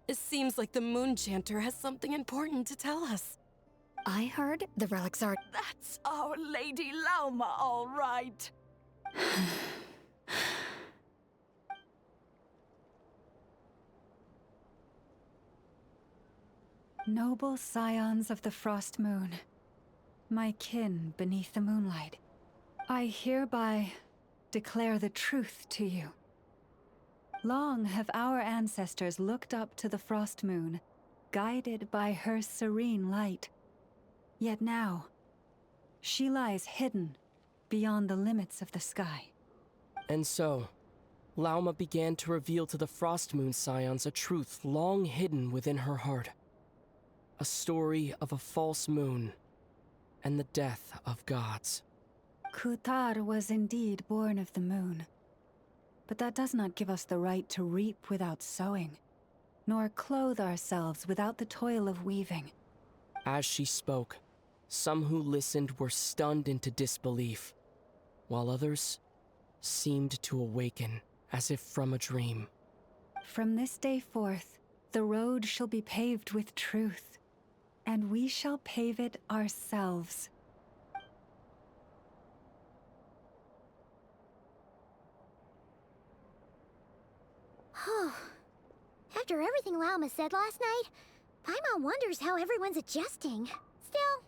It seems like the Moon Chanter has something important to tell us. I heard the relics are... That's our Lady Lauma, all right. Noble scions of the Frost Moon, my kin beneath the moonlight, I hereby declare the truth to you. Long have our ancestors looked up to the Frost Moon, guided by her serene light. Yet now, she lies hidden beyond the limits of the sky. And so, Lauma began to reveal to the Frost Moon Scions a truth long hidden within her heart. A story of a false moon and the death of gods. Kutar was indeed born of the moon. But that does not give us the right to reap without sowing, nor clothe ourselves without the toil of weaving. As she spoke, some who listened were stunned into disbelief, while others seemed to awaken as if from a dream. From this day forth, the road shall be paved with truth, and we shall pave it ourselves. After everything Lauma said last night, Paimon wonders how everyone's adjusting. Still,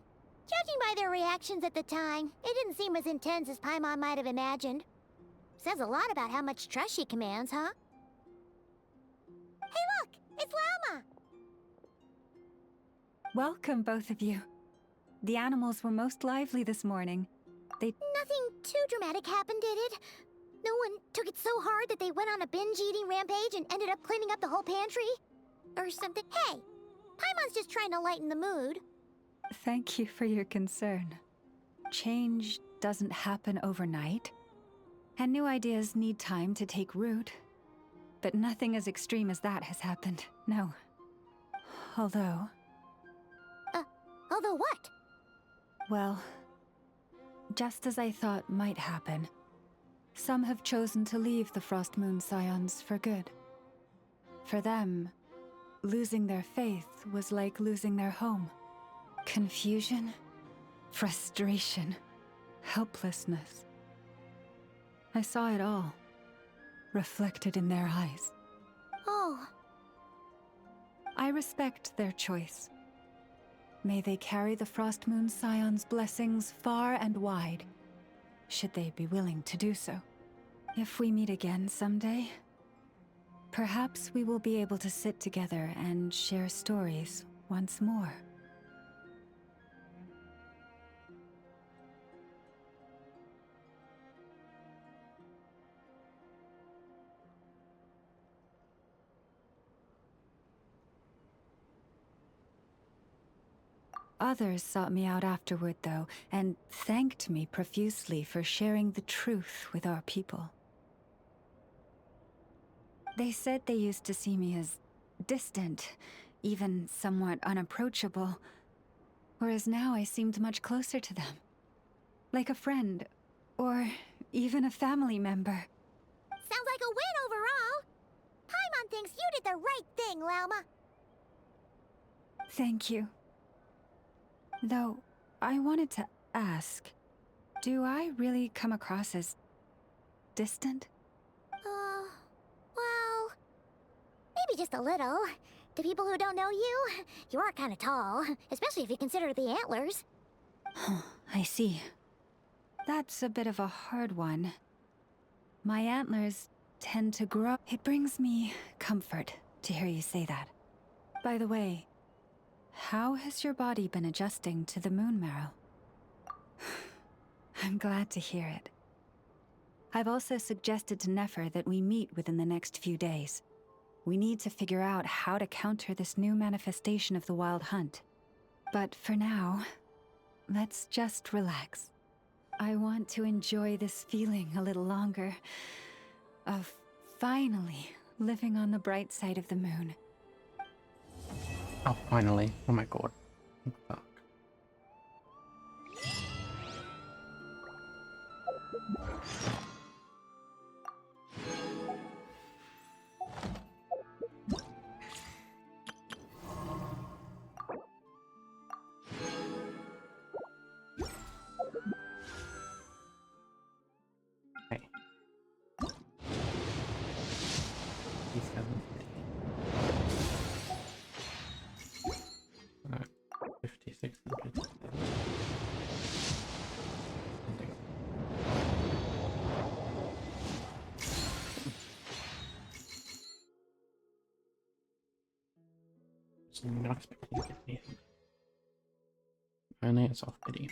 judging by their reactions at the time, it didn't seem as intense as Paimon might have imagined. Says a lot about how much trust she commands, huh? Hey look! It's Lauma! Welcome, both of you. The animals were most lively this morning. Nothing too dramatic happened, did it? No one took it so hard that they went on a binge-eating rampage and ended up cleaning up the whole pantry? Or something? Hey! Paimon's just trying to lighten the mood. Thank you for your concern. Change doesn't happen overnight, and new ideas need time to take root. But nothing as extreme as that has happened, no. Although... Although what? Well, just as I thought might happen, some have chosen to leave the Frost Moon Scions for good. For them, losing their faith was like losing their home. Confusion, frustration, helplessness. I saw it all, reflected in their eyes. Oh. I respect their choice. May they carry the Frost Moon Scions' blessings far and wide, should they be willing to do so. If we meet again someday, perhaps we will be able to sit together and share stories once more. Others sought me out afterward, though, and thanked me profusely for sharing the truth with our people. They said they used to see me as distant, even somewhat unapproachable, whereas now I seemed much closer to them. Like a friend, or even a family member. Sounds like a win overall! Paimon thinks you did the right thing, Lauma. Thank you. Though, I wanted to ask, do I really come across as distant? Well, maybe just a little. To people who don't know you, you are kind of tall, especially if you consider the antlers. I see. That's a bit of a hard one. My antlers tend to grow. It brings me comfort to hear you say that. By the way, how has your body been adjusting to the moon marrow? I'm glad to hear it. I've also suggested to Nefer that we meet within the next few days. We need to figure out how to counter this new manifestation of the Wild Hunt. But for now, let's just relax. I want to enjoy this feeling a little longer, of finally living on the bright side of the moon. Oh, finally. Oh my god. Fuck. I'm not expecting to get anything. Only it's off pity.